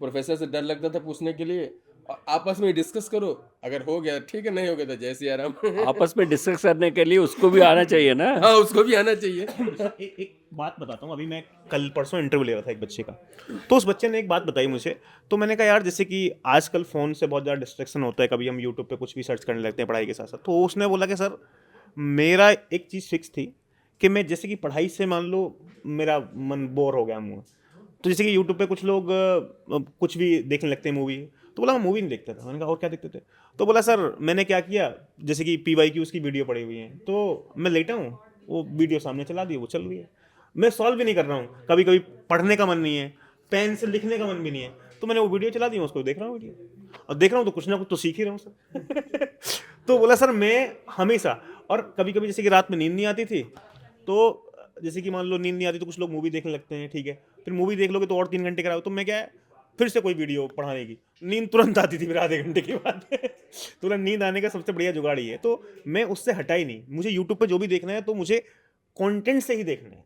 प्रोफेसर से डर लगता था पूछने के लिए, और आपस में डिस्कस करो, अगर हो गया ठीक है, नहीं हो गया तो जय सिया राम। आपस में डिस्कस करने के लिए उसको भी आना चाहिए ना। हाँ, उसको भी आना चाहिए। एक बात बताता हूँ। अभी मैं कल परसों इंटरव्यू ले रहा था एक बच्चे का, तो उस बच्चे ने एक बात बताई मुझे। तो मैंने कहा यार, जैसे कि आजकल फ़ोन से बहुत ज़्यादा डिस्ट्रैक्शन होता है, कभी हम यूट्यूब पे कुछ भी सर्च करने लगते हैं पढ़ाई के साथ साथ। तो उसने बोला कि सर मेरा एक चीज़ फिक्स थी कि मैं जैसे कि पढ़ाई से मान लो मेरा मन बोर हो गया मुँह, तो जैसे कि यूट्यूब पे कुछ लोग कुछ भी देखने लगते हैं मूवी, तो बोला मैं मूवी नहीं देखता था। मैंने कहा और क्या देखते थे? तो बोला सर मैंने क्या किया, जैसे कि PYQ उसकी वीडियो पड़ी हुई है, तो मैं लेटा हूँ, वो वीडियो सामने चला दी, वो चल रही है, मैं सॉल्व भी नहीं कर रहा हूँ। कभी कभी पढ़ने का मन नहीं है, पेन से लिखने का मन भी नहीं है, तो मैंने वो वीडियो चला दी, उसको देख रहा हूँ वीडियो, और देख रहा हूँ तो कुछ ना कुछ तो सीख ही रहा हूँ सर। तो बोला सर मैं हमेशा, और कभी कभी जैसे कि रात में नींद नहीं आती थी, तो जैसे कि मान लो नींद नहीं आती तो कुछ लोग मूवी देखने लगते हैं, ठीक है, फिर मूवी देख लोगे तो और 3 घंटे कराओ, तो मैं क्या है फिर से कोई वीडियो पढ़ाने की, नींद तुरंत आती थी फिर आधे घंटे के बाद। तुरंत नींद आने का सबसे बढ़िया जुगाड़ ही है। तो मैं उससे हटा ही नहीं, मुझे यूट्यूब पे जो भी देखना है तो मुझे कंटेंट से ही देखना है।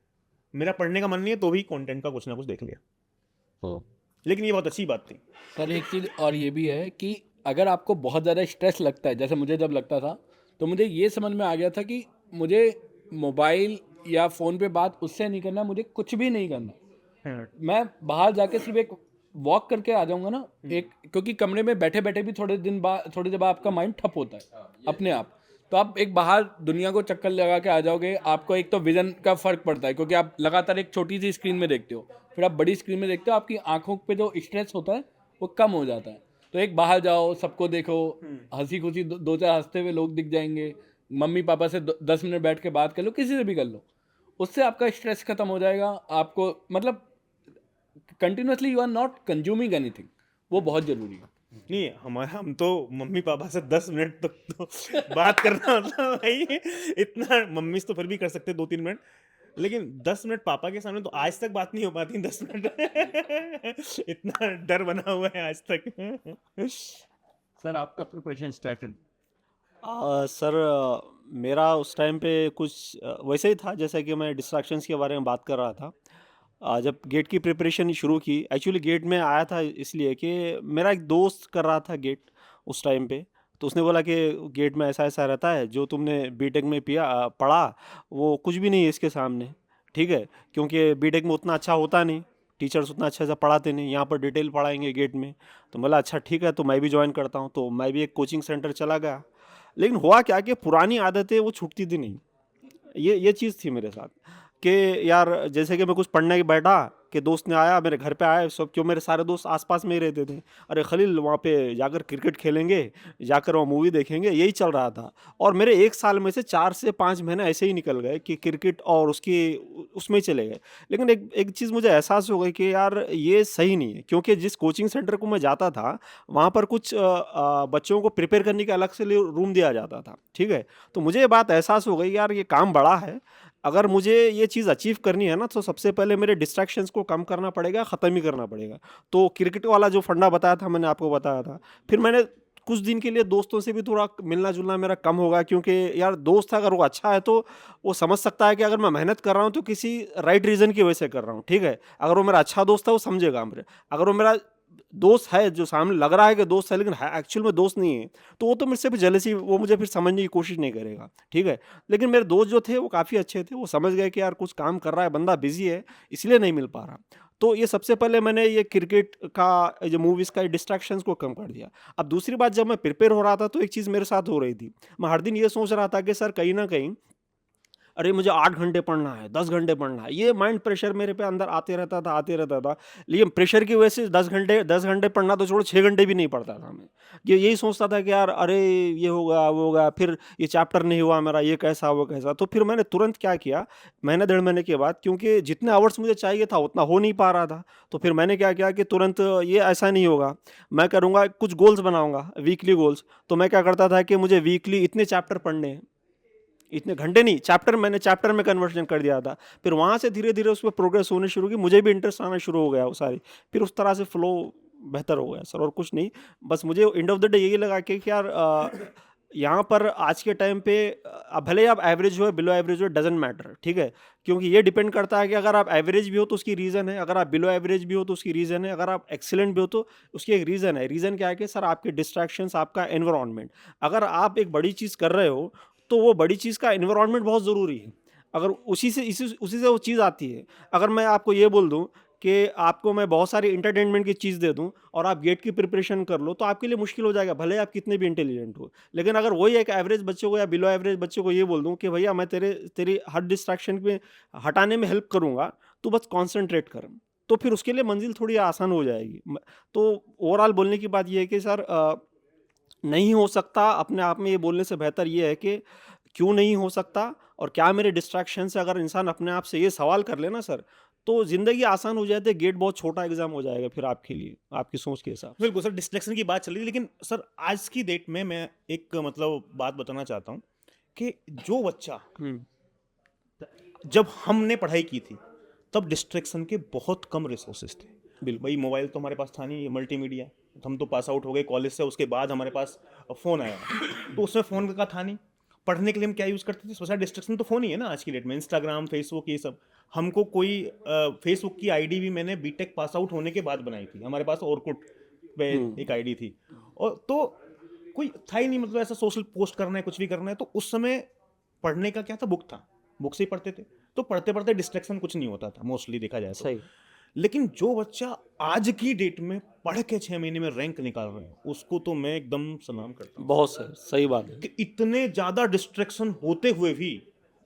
मेरा पढ़ने का मन नहीं है तो भी कंटेंट का कुछ ना कुछ देख लिया। लेकिन ये बहुत अच्छी बात थी सर। एक चीज़ और ये भी है कि अगर आपको बहुत ज़्यादा स्ट्रेस लगता है, जैसे मुझे जब लगता था, तो मुझे ये समझ में आ गया था कि मुझे मोबाइल या फ़ोन पे बात उससे नहीं करना, मुझे कुछ भी नहीं करना। मैं बाहर जाके सिर्फ एक वॉक करके आ जाऊंगा ना, एक, क्योंकि कमरे में बैठे बैठे भी थोड़ी देर बाद आपका माइंड ठप होता है अपने आप। तो आप एक बाहर दुनिया को चक्कर लगा के आ जाओगे, आपको एक तो विजन का फ़र्क पड़ता है, क्योंकि आप लगातार एक छोटी सी स्क्रीन में देखते हो, फिर आप बड़ी स्क्रीन में देखते हो, आपकी आंखों पे जो स्ट्रेस होता है वो कम हो जाता है। तो एक बाहर जाओ, सबको देखो, हंसी खुशी दो चार हंसते हुए लोग दिख जाएंगे, मम्मी पापा से 10 मिनट बैठ के बात कर लो, किसी से भी कर लो, उससे आपका स्ट्रेस खत्म हो जाएगा। आपको मतलब continuously you are not consuming anything, वो बहुत जरूरी है। नहीं, हम तो मम्मी पापा से 10 मिनट तक तो बात करना मतलब भाई, इतना मम्मी से तो फिर भी कर सकते 2-3 मिनट, लेकिन 10 मिनट पापा के सामने तो आज तक बात नहीं हो पाती 10 मिनट। इतना डर बना हुआ है आज तक। सर आपका प्रिपरेशन स्टार्टेड? सर मेरा उस टाइम पे कुछ वैसे ही था जैसा कि मैं डिस्ट्रैक्शंस के बारे में बात कर रहा था। जब गेट की प्रिपरेशन शुरू की, एक्चुअली गेट में आया था इसलिए कि मेरा एक दोस्त कर रहा था गेट उस टाइम पे, तो उसने बोला कि गेट में ऐसा ऐसा रहता है, जो तुमने बीटेक में पढ़ा वो कुछ भी नहीं है इसके सामने, ठीक है, क्योंकि बीटेक में उतना अच्छा होता नहीं, टीचर्स उतना अच्छा सा पढ़ाते नहीं, यहाँ पर डिटेल पढ़ाएंगे गेट में। तो बोला अच्छा ठीक है, तो मैं भी ज्वाइन करता हूँ। तो मैं भी एक कोचिंग सेंटर चला गया, लेकिन हुआ क्या कि पुरानी आदतें वो छूटती थी नहीं। ये चीज़ थी मेरे साथ कि यार जैसे कि मैं कुछ पढ़ने के बैठा कि दोस्त ने आया मेरे घर पे आया सब, क्यों मेरे सारे दोस्त आसपास में ही रहते थे, अरे खलील वहाँ पे जाकर क्रिकेट खेलेंगे, जाकर वहाँ मूवी देखेंगे, यही चल रहा था। और मेरे 1 साल में से 4 से 5 महीने ऐसे ही निकल गए कि क्रिकेट और उसमें ही चले गए। लेकिन एक चीज़ मुझे एहसास हो गई कि यार ये सही नहीं है, क्योंकि जिस कोचिंग सेंटर को मैं जाता था वहाँ पर कुछ बच्चों को प्रिपेयर करने के अलग से रूम दिया जाता था, ठीक है। तो मुझे ये बात एहसास हो गई यार ये काम बड़ा है, अगर मुझे ये चीज़ अचीव करनी है ना, तो सबसे पहले मेरे डिस्ट्रैक्शंस को कम करना पड़ेगा, ख़त्म ही करना पड़ेगा। तो क्रिकेट वाला जो फंडा बताया था, मैंने आपको बताया था। फिर मैंने कुछ दिन के लिए दोस्तों से भी थोड़ा मिलना जुलना मेरा कम होगा, क्योंकि यार दोस्त अगर वो अच्छा है तो वो समझ सकता है कि अगर मैं मेहनत कर रहा हूँ तो किसी राइट रीज़न की वजह से कर रहा हूँ, ठीक है। अगर वो मेरा अच्छा दोस्त है वो समझेगा मेरे, अगर वो मेरा दोस्त है जो सामने लग रहा है कि दोस्त है लेकिन एक्चुअल में दोस्त नहीं है, तो वो तो मेरे से भी जेलसी, वो मुझे फिर समझने की कोशिश नहीं करेगा, ठीक है। लेकिन मेरे दोस्त जो थे वो काफ़ी अच्छे थे, वो समझ गए कि यार कुछ काम कर रहा है बंदा, बिजी है, इसलिए नहीं मिल पा रहा। तो ये सबसे पहले मैंने ये क्रिकेट का, जो मूवीज़ का डिस्ट्रैक्शंस को कम कर दिया। अब दूसरी बात, जब मैं प्रिपेयर हो रहा था तो एक चीज़ मेरे साथ हो रही थी, मैं हर दिन ये सोच रहा था कि सर कहीं ना कहीं अरे मुझे 8 घंटे पढ़ना है, 10 घंटे पढ़ना है, ये माइंड प्रेशर मेरे पे अंदर आते रहता था। लेकिन प्रेशर की वजह से 10 घंटे पढ़ना तो छोड़ो, 6 घंटे भी नहीं पढ़ता था मैं। यही सोचता था कि यार अरे ये होगा वो होगा, फिर ये चैप्टर नहीं हुआ मेरा, ये कैसा वो कैसा। तो फिर मैंने तुरंत क्या किया, महीने 1.5 महीने के बाद, क्योंकि जितने आवर्स मुझे चाहिए था उतना हो नहीं पा रहा था, तो फिर मैंने क्या किया कि तुरंत ये ऐसा नहीं होगा, मैं करूँगा कुछ गोल्स बनाऊँगा, वीकली गोल्स। तो मैं क्या करता था कि मुझे वीकली इतने चैप्टर पढ़ने हैं, इतने घंटे नहीं, चैप्टर, मैंने चैप्टर में कन्वर्जन कर दिया था। फिर वहाँ से धीरे धीरे उस पर प्रोग्रेस होनी शुरू की, मुझे भी इंटरेस्ट आना शुरू हो गया वो सारी, फिर उस तरह से फ्लो बेहतर हो गया सर, और कुछ नहीं। बस मुझे एंड ऑफ द डे यही लगा कि यार यहाँ पर आज के टाइम पे भले ही आप एवरेज हो बिलो एवरेज हो, डजेंट मैटर, ठीक है, क्योंकि ये डिपेंड करता है कि अगर आप एवरेज भी हो तो उसकी रीज़न है, अगर आप बिलो एवरेज भी हो तो उसकी रीज़न है, अगर आप एक्सीलेंट भी हो तो उसकी एक रीज़न है। रीज़न क्या है कि सर आपके डिस्ट्रैक्शंस, आपका एनवायरनमेंट, अगर आप एक बड़ी चीज़ कर रहे हो तो वो बड़ी चीज़ का एनवायरनमेंट बहुत ज़रूरी है। अगर उसी से वो चीज़ आती है। अगर मैं आपको ये बोल दूं कि आपको मैं बहुत सारी इंटरटेनमेंट की चीज़ दे दूं और आप गेट की प्रिपरेशन कर लो, तो आपके लिए मुश्किल हो जाएगा, भले आप कितने भी इंटेलिजेंट हो। लेकिन अगर वही एक एवरेज बच्चे को या बिलो एवरेज बच्चे को ये बोल दूं कि भैया मैं तेरी हर डिस्ट्रैक्शन में हटाने में हेल्प करूँगा, तो बस कॉन्सेंट्रेट कर, तो फिर उसके लिए मंजिल थोड़ी आसान हो जाएगी। तो ओवरऑल बोलने की बात ये है कि सर नहीं हो सकता, अपने आप में ये बोलने से बेहतर ये है कि क्यों नहीं हो सकता और क्या मेरे डिस्ट्रैक्शन से, अगर इंसान अपने आप से ये सवाल कर लेना सर, तो ज़िंदगी आसान हो जाती है, गेट बहुत छोटा एग्जाम हो जाएगा फिर आपके लिए, आपकी सोच के हिसाब से। बिल्कुल सर, डिस्ट्रैक्शन की बात चल रही है, लेकिन सर आज की डेट में मैं एक मतलब बात बताना चाहता हूँ कि जो बच्चा, जब हमने पढ़ाई की थी तब डिस्ट्रैक्शन के बहुत कम रिसोर्सेज थे। बिल्कुल भाई, मोबाइल तो हमारे पास था नहीं, मल्टीमीडिया, हम तो पास आउट हो गए कॉलेज से, उसके बाद हमारे पास फ़ोन आया, तो उसमें फ़ोन का था नहीं। पढ़ने के लिए हम क्या यूज़ करते थे, सबसे ज़्यादा डिस्ट्रैक्शन तो फ़ोन ही है ना आज की डेट में, इंस्टाग्राम, फेसबुक, ये सब। हमको कोई फेसबुक की आईडी भी मैंने बीटेक पास आउट होने के बाद बनाई थी, हमारे पास ऑरकुट पे एक आईडी थी, और तो कोई था ही नहीं, मतलब ऐसा सोशल पोस्ट करना है, कुछ भी करना है, तो उस समय पढ़ने का क्या था, बुक था, बुक से ही पढ़ते थे, तो पढ़ते पढ़ते डिस्ट्रैक्शन कुछ नहीं होता था मोस्टली देखा जाए तो। सही। लेकिन जो बच्चा आज की डेट में पढ़ के 6 महीने में रैंक निकाल रहे हैं, उसको तो मैं एकदम सलाम करता हूँ। बहुत सही बात है। कि इतने ज़्यादा डिस्ट्रैक्शन होते हुए भी,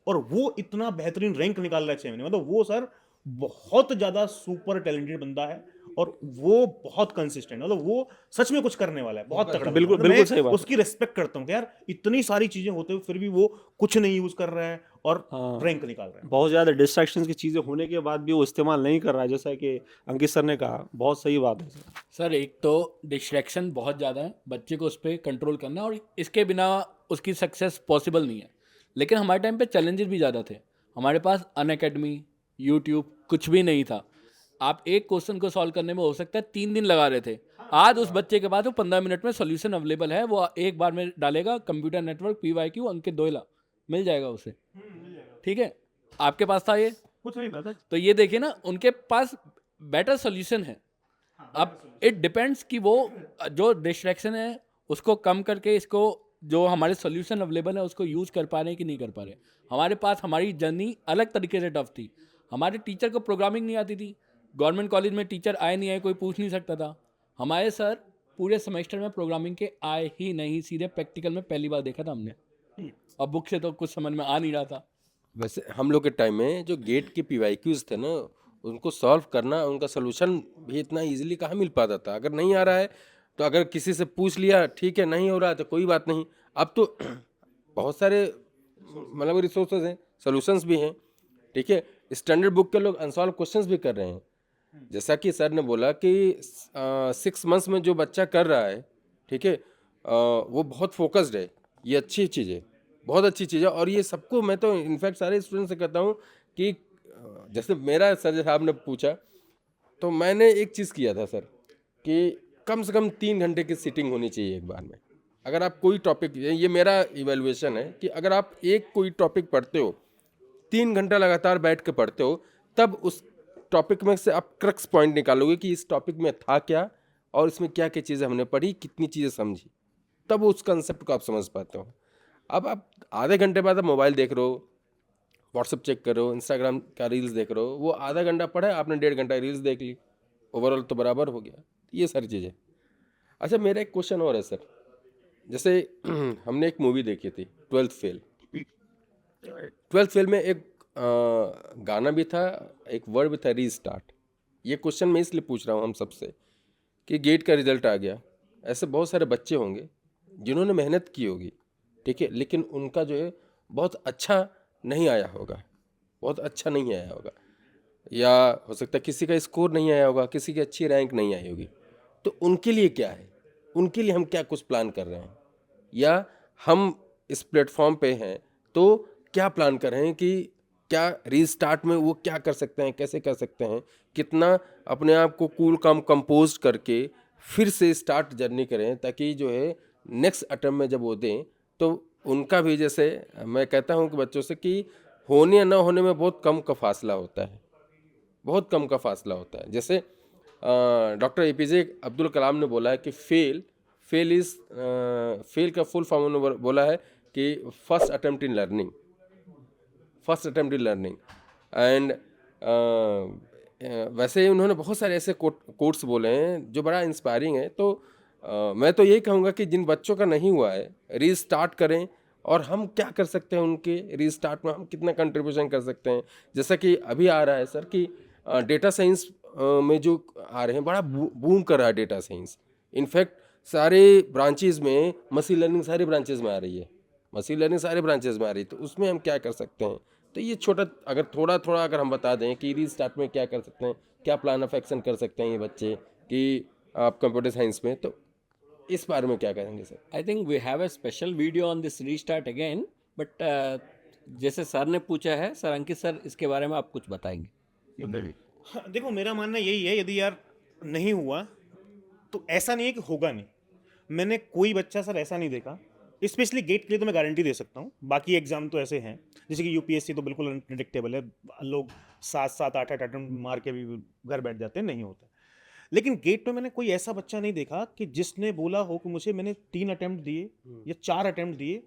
और वो इतना बेहतरीन रैंक निकाल रहा है 6 महीने, मतलब वो सर बहुत ज़्यादा सुपर टैलेंटेड बंदा है। और वो बहुत कंसिस्टेंट, मतलब वो सच में कुछ करने वाला है, बहुत तगड़ा। बिल्कुल, मतलब बिल्कुल मैं सही बात है। उसकी रेस्पेक्ट करता हूँ कि यार इतनी सारी चीजें होते हुए फिर भी वो कुछ नहीं यूज कर रहा है और हाँ। रैंक निकाल रहा है। बहुत ज़्यादा डिस्ट्रैक्शंस की चीज़ें होने के बाद भी वो इस्तेमाल नहीं कर रहा है, जैसा कि अंकित सर ने कहा, बहुत सही बात है सर। सर एक तो डिस्ट्रैक्शन बहुत ज़्यादा है, बच्चे को उस पर कंट्रोल करना, और इसके बिना उसकी सक्सेस पॉसिबल नहीं है। लेकिन हमारे टाइम पे चैलेंजेस भी ज़्यादा थे। हमारे पास अनअकैडमी, यूट्यूब कुछ भी नहीं था। आप एक क्वेश्चन को सॉल्व करने में हो सकता है 3 दिन लगा रहे थे। आज उस बच्चे के पास वो 15 मिनट में सोल्यूशन अवेलेबल है। वो एक बार में डालेगा कंप्यूटर नेटवर्क PYQ अंकित दोयला, मिल जाएगा उसे। ठीक है, आपके पास था ये, कुछ नहीं पता। तो ये देखिए ना, उनके पास बेटर सोल्यूशन है। अब इट डिपेंड्स कि वो जो डिस्ट्रैक्शन है उसको कम करके इसको जो हमारे सोल्यूशन अवेलेबल है उसको यूज़ कर पा रहे हैं कि नहीं कर पा रहे। हमारे पास हमारी जर्नी अलग तरीके से टफ थी। हमारे टीचर को प्रोग्रामिंग नहीं आती थी। गवर्नमेंट कॉलेज में टीचर आए नहीं आए कोई पूछ नहीं सकता था। हमारे सर पूरे सेमेस्टर में प्रोग्रामिंग के आए ही नहीं, सीधे प्रैक्टिकल में पहली बार देखा था हमने। और बुक से तो कुछ समझ में आ नहीं रहा था। वैसे हम लोग के टाइम में जो गेट के PYQs थे ना, उनको सॉल्व करना, उनका सोल्यूशन भी इतना इजीली कहाँ मिल पाता था। अगर नहीं आ रहा है तो अगर किसी से पूछ लिया, ठीक है, नहीं हो रहा है तो कोई बात नहीं। अब तो बहुत सारे मतलब रिसोर्सेज हैं, सोल्यूशंस भी हैं। ठीक है, स्टैंडर्ड बुक के लोग अनसॉल्व क्वेश्चंस भी कर रहे हैं। जैसा कि सर ने बोला कि 6 मंथ्स में जो बच्चा कर रहा है, ठीक है, वो बहुत फोकस्ड है। ये अच्छी चीज़ है, बहुत अच्छी चीज़ है। और ये सबको, मैं तो इनफैक्ट सारे स्टूडेंट से कहता हूँ कि जैसे मेरा सर साहब ने पूछा तो मैंने एक चीज़ किया था सर, कि कम से कम 3 घंटे की सीटिंग होनी चाहिए एक बार में। अगर आप कोई टॉपिक, ये मेरा इवेल्युएशन है कि अगर आप एक कोई टॉपिक पढ़ते हो, 3 घंटा लगातार बैठ के पढ़ते हो, तब उस टॉपिक में से आप क्रक्स पॉइंट निकालोगे कि इस टॉपिक में था क्या और इसमें क्या क्या चीज़ें हमने पढ़ी, कितनी चीज़ें समझी, तब उस कंसेप्ट को आप समझ पाते हो। अब आप आधे घंटे बाद आप मोबाइल देख रहे हो, व्हाट्सएप चेक कर रहे हो, इंस्टाग्राम का रील्स देख रहे हो, वो आधा घंटा पढ़ा, आपने 1.5 घंटा रील्स देख ली, ओवरऑल तो बराबर हो गया। ये सारी चीज़ें। अच्छा, मेरा एक क्वेश्चन और है सर। जैसे हमने एक मूवी देखी थी 12th फेल। 12th फेल में एक गाना भी था, एक वर्ड भी था, रीस्टार्ट। ये क्वेश्चन मैं इसलिए पूछ रहा हूँ हम सबसे कि गेट का रिजल्ट आ गया, ऐसे बहुत सारे बच्चे होंगे जिन्होंने मेहनत की होगी, ठीक है, लेकिन उनका जो है बहुत अच्छा नहीं आया होगा, बहुत अच्छा नहीं आया होगा, या हो सकता है किसी का स्कोर नहीं आया होगा, किसी की अच्छी रैंक नहीं आई होगी। तो उनके लिए क्या है, उनके लिए हम क्या कुछ प्लान कर रहे हैं, या हम इस प्लेटफॉर्म पे हैं तो क्या प्लान कर रहे हैं कि क्या रीस्टार्ट में वो क्या कर सकते हैं, कैसे कर सकते हैं, कितना अपने आप को कूल काम कंपोज करके फिर से स्टार्ट जर्नी करें, ताकि जो है नेक्स्ट अटेम्प्ट में जब वो दें तो उनका भी, जैसे मैं कहता हूँ कि बच्चों से कि होने या ना होने में बहुत कम का फासला होता है, बहुत कम का फासला होता है। जैसे डॉक्टर APJ अब्दुल कलाम ने बोला है कि फेल का फुल फॉर्म उन्होंने बोला है कि first attempt in learning, first attempt in learning. And वैसे उन्होंने बहुत सारे ऐसे कोट्स बोले हैं जो बड़ा इंस्पायरिंग है। तो मैं तो यही कहूँगा कि जिन बच्चों का नहीं हुआ है, रीस्टार्ट करें। और हम क्या कर सकते हैं उनके रीस्टार्ट में, हम कितना कंट्रीब्यूशन कर सकते हैं। जैसा कि अभी आ रहा है सर कि डेटा साइंस में जो आ रहे हैं, बड़ा बूम कर रहा है डेटा साइंस। इनफैक्ट सारे ब्रांचेज में मशीन लर्निंग, सारे ब्रांचेज में आ रही है, मशीन लर्निंग सारे ब्रांचेज में आ रही है। तो उसमें हम क्या कर सकते हैं, तो ये छोटा अगर थोड़ा थोड़ा अगर हम बता दें कि रीस्टार्ट में क्या कर सकते हैं, क्या प्लान ऑफ एक्शन कर सकते हैं ये बच्चे कि आप कंप्यूटर साइंस में, तो इस बारे में क्या करेंगे sir? I think we have a special video on this restart again, but जैसे सर ने पूछा है, सर अंकित सर इसके बारे में आप कुछ बताएंगे। हाँ, देखो मेरा मानना यही है, यदि यार नहीं हुआ तो ऐसा नहीं है कि होगा नहीं। मैंने कोई बच्चा सर ऐसा नहीं देखा, स्पेशली गेट के लिए तो मैं गारंटी दे सकता हूँ। बाकी एग्जाम तो ऐसे हैं, जैसे कि UPSC तो बिल्कुल अनप्रिडिक्टेबल है, लोग 7-7 8-8 अटेम्प्ट मार के भी घर बैठ जाते हैं, नहीं होता। लेकिन गेट में मैंने कोई ऐसा बच्चा नहीं देखा कि जिसने बोला हो कि मुझे मैंने 3 अटेम्प्ट दिए या 4 अटेम्प्ट दिए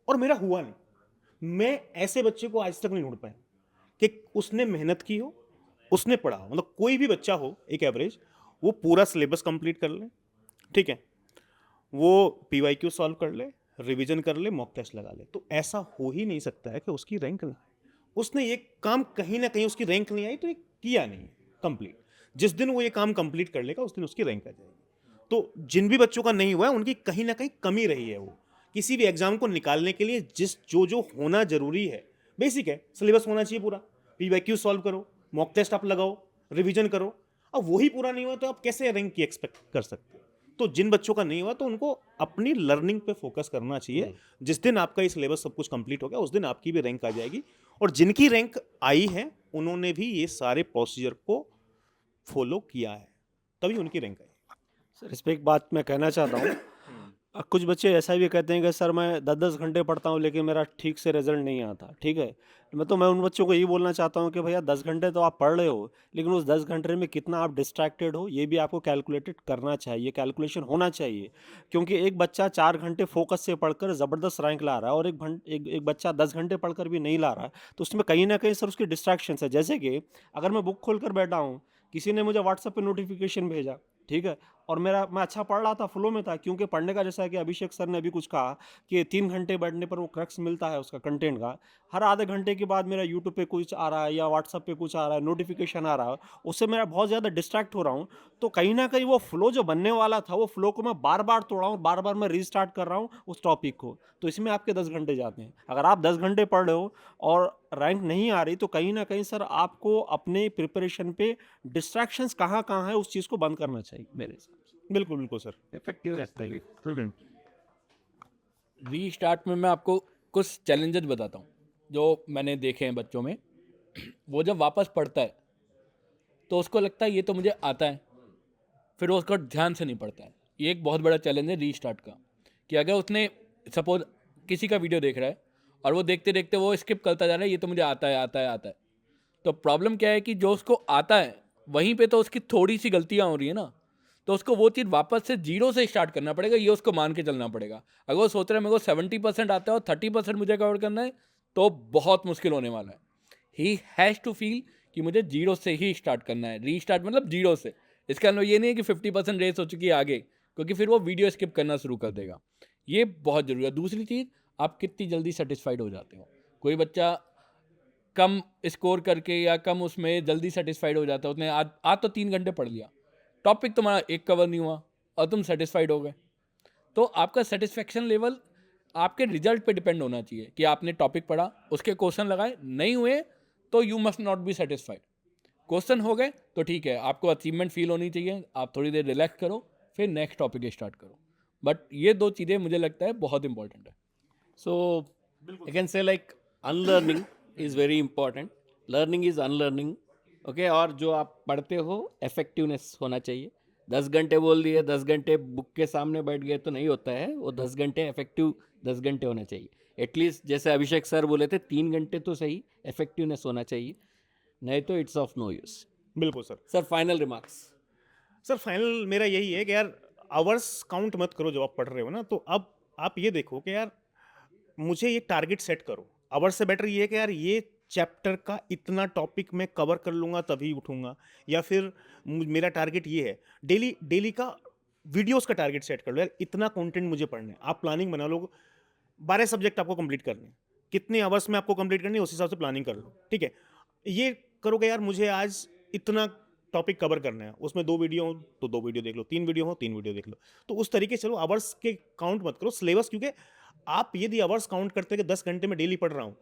और मेरा हुआ नहीं। मैं ऐसे बच्चे को आज तक नहीं ढूंढ पाया कि उसने मेहनत की हो, उसने पढ़ा हो। मतलब कोई भी बच्चा हो एक एवरेज, वो पूरा सिलेबस कंप्लीट कर ले, ठीक है, वो PYQ सॉल्व कर ले, रिवीजन कर ले, मॉक टेस्ट लगा ले, तो ऐसा हो ही नहीं सकता है कि उसकी रैंक ना आए। उसने ये काम कहीं ना कहीं उसकी रैंक नहीं आई तो ये किया नहीं कंप्लीट। जिस दिन वो ये काम कंप्लीट कर लेगा उस दिन उसकी रैंक आ जाएगी। तो जिन भी बच्चों का नहीं हुआ है उनकी कहीं ना कहीं कमी रही है। वो किसी भी एग्जाम को निकालने के लिए जो होना जरूरी है, बेसिक है, सिलेबस होना चाहिए पूरा, पीवाईक्यू सॉल्व करो, मॉक टेस्ट आप लगाओ, रिवीजन करो। अब वही पूरा नहीं हुआ तो आप कैसे रैंक की एक्सपेक्ट कर सकते हो? तो जिन बच्चों का नहीं हुआ तो उनको अपनी लर्निंग पे फोकस करना चाहिए। जिस दिन आपका ये सिलेबस सब कुछ कंप्लीट हो गया उस दिन आपकी भी रैंक आ जाएगी। और जिनकी रैंक आई है उन्होंने भी ये सारे प्रोसीजर को फॉलो किया है, तभी उनकी रैंक आई। सर इस पर एक बात मैं कहना चाहता हूँ। कुछ बच्चे ऐसा भी कहते हैं कि सर मैं 10-10 घंटे पढ़ता हूँ लेकिन मेरा ठीक से रिजल्ट नहीं आता। ठीक है, मैं उन बच्चों को यही बोलना चाहता हूँ कि भैया 10 घंटे तो आप पढ़ रहे हो, लेकिन उस 10 घंटे में कितना आप डिस्ट्रैक्टेड हो ये भी आपको कैलकुलेटेड करना चाहिए, कैलकुलेशन होना चाहिए। क्योंकि एक बच्चा 4 घंटे फोकस से पढ़कर ज़बरदस्त रैंक ला रहा है और एक बच्चा 10 घंटे पढ़कर भी नहीं ला रहा है, तो उसमें कहीं ना कहीं सर उसकी डिस्ट्रैक्शंस है। जैसे कि अगर मैं बुक खोल कर बैठा हूँ, किसी ने मुझे व्हाट्सएप पे नोटिफिकेशन भेजा, ठीक है, और मैं अच्छा पढ़ रहा था, फ्लो में था, क्योंकि पढ़ने का जैसा कि अभिषेक सर ने अभी कुछ कहा कि 3 घंटे बैठने पर वो क्रक्स मिलता है उसका कंटेंट का। हर आधे घंटे के बाद मेरा यूट्यूब पे कुछ आ रहा है या व्हाट्सएप पे कुछ आ रहा है, नोटिफिकेशन आ रहा है, उससे मेरा बहुत ज़्यादा डिस्ट्रैक्ट हो रहा हूँ। तो कहीं ना कहीं वो फ्लो जो बनने वाला था, वो फ्लो को मैं बार बार तोड़ रहा हूँ, बार बार मैं रीस्टार्ट कर रहा हूँ उस टॉपिक को। तो इसमें आपके 10 घंटे जाते हैं। अगर आप 10 घंटे पढ़ रहे हो और रैंक नहीं आ रही, तो कहीं ना कहीं सर आपको अपने प्रिपरेशन पे डिस्ट्रैक्शंस कहाँ कहाँ है उस चीज़ को बंद करना चाहिए मेरे हिसाब से। बिल्कुल बिल्कुल सर। Effectiveness चाहिए स्टूडेंट। रीस्टार्ट में मैं आपको कुछ चैलेंजेस बताता हूँ जो मैंने देखे हैं बच्चों में। वो जब वापस पढ़ता है तो उसको लगता है ये तो मुझे आता है, फिर वो उसको ध्यान से नहीं पढ़ता है। ये एक बहुत बड़ा चैलेंज है रीस्टार्ट का, कि अगर उसने सपोज किसी का वीडियो देख रहा है और वो देखते देखते वो स्किप करता जा रहा है, ये तो मुझे आता है आता है आता है, तो प्रॉब्लम क्या है कि जो उसको आता है वहीं पे तो उसकी थोड़ी सी गलतियाँ हो रही है ना, तो उसको वो चीज़ वापस से जीरो से स्टार्ट करना पड़ेगा। ये उसको मान के चलना पड़ेगा। अगर वो सोच रहा है मेरे को 70% आता है और 30% मुझे कवर करना है, तो बहुत मुश्किल होने वाला है। ही हैज़ टू फील कि मुझे जीरो से ही स्टार्ट करना है। रीस्टार्ट मतलब जीरो से। इसका मतलब ये नहीं है कि 50% रेस हो चुकी है आगे, क्योंकि फिर वो वीडियो स्किप करना शुरू कर देगा। ये बहुत ज़रूरी है। दूसरी चीज़, आप कितनी जल्दी सेटिस्फाइड हो जाते हो। कोई बच्चा कम स्कोर करके या कम उसमें जल्दी सेटिस्फाइड हो जाता है। उसने आज तो 3 घंटे पढ़ लिया, टॉपिक तुम्हारा एक कवर नहीं हुआ और तुम सेटिस्फाइड हो गए। तो आपका सेटिस्फेक्शन लेवल आपके रिजल्ट पे डिपेंड होना चाहिए कि आपने टॉपिक पढ़ा, उसके क्वेश्चन लगाए, नहीं हुए तो you must not be satisfied. Question हो गए तो ठीक है, आपको अचीवमेंट फील होनी चाहिए, आप थोड़ी देर रिलैक्स करो, फिर नेक्स्ट टॉपिक स्टार्ट करो। बट ये 2 चीज़ें मुझे लगता है बहुत इंपॉर्टेंट है। So I can say like unlearning is very important. Learning is unlearning. Okay, और जो आप पढ़ते हो effectiveness होना चाहिए। 10 घंटे बोल दिए, 10 घंटे बुक के सामने बैठ गए तो नहीं होता है। वो 10 घंटे इफेक्टिव 10 घंटे होना चाहिए। एटलीस्ट जैसे अभिषेक सर बोले थे 3 घंटे तो सही इफेक्टिवनेस होना चाहिए, नहीं तो इट्स ऑफ नो यूज। बिल्कुल sir. Sir final remarks. Sir final मेरा यही है कि यार आवर्स काउंट मत करो जब आप पढ़ रहे हो ना, तो अब आप ये देखो कि यार मुझे ये टारगेट सेट करो। आवर्स से बेटर ये है कि यार ये चैप्टर का इतना टॉपिक मैं कवर कर लूँगा तभी उठूँगा, या फिर मेरा टारगेट ये है डेली का वीडियोस का टारगेट सेट कर लो। यार इतना कंटेंट मुझे पढ़ना है। आप प्लानिंग बना लो, 12 सब्जेक्ट आपको कंप्लीट करने हैं, कितने आवर्स में आपको कंप्लीट करनी है उस हिसाब से प्लानिंग कर लो। ठीक है, ये करोगे यार मुझे आज इतना टॉपिक कवर करना है, उसमें 2 वीडियो हो तो 2 वीडियो देख लो, 3 वीडियो हो 3 वीडियो देख लो। तो उस तरीके से चलो, आवर्स के काउंट मत करो, सिलेबस। क्योंकि आप यदि आवर्स काउंट करते कि 10 घंटे में डेली पढ़ रहा हूँ,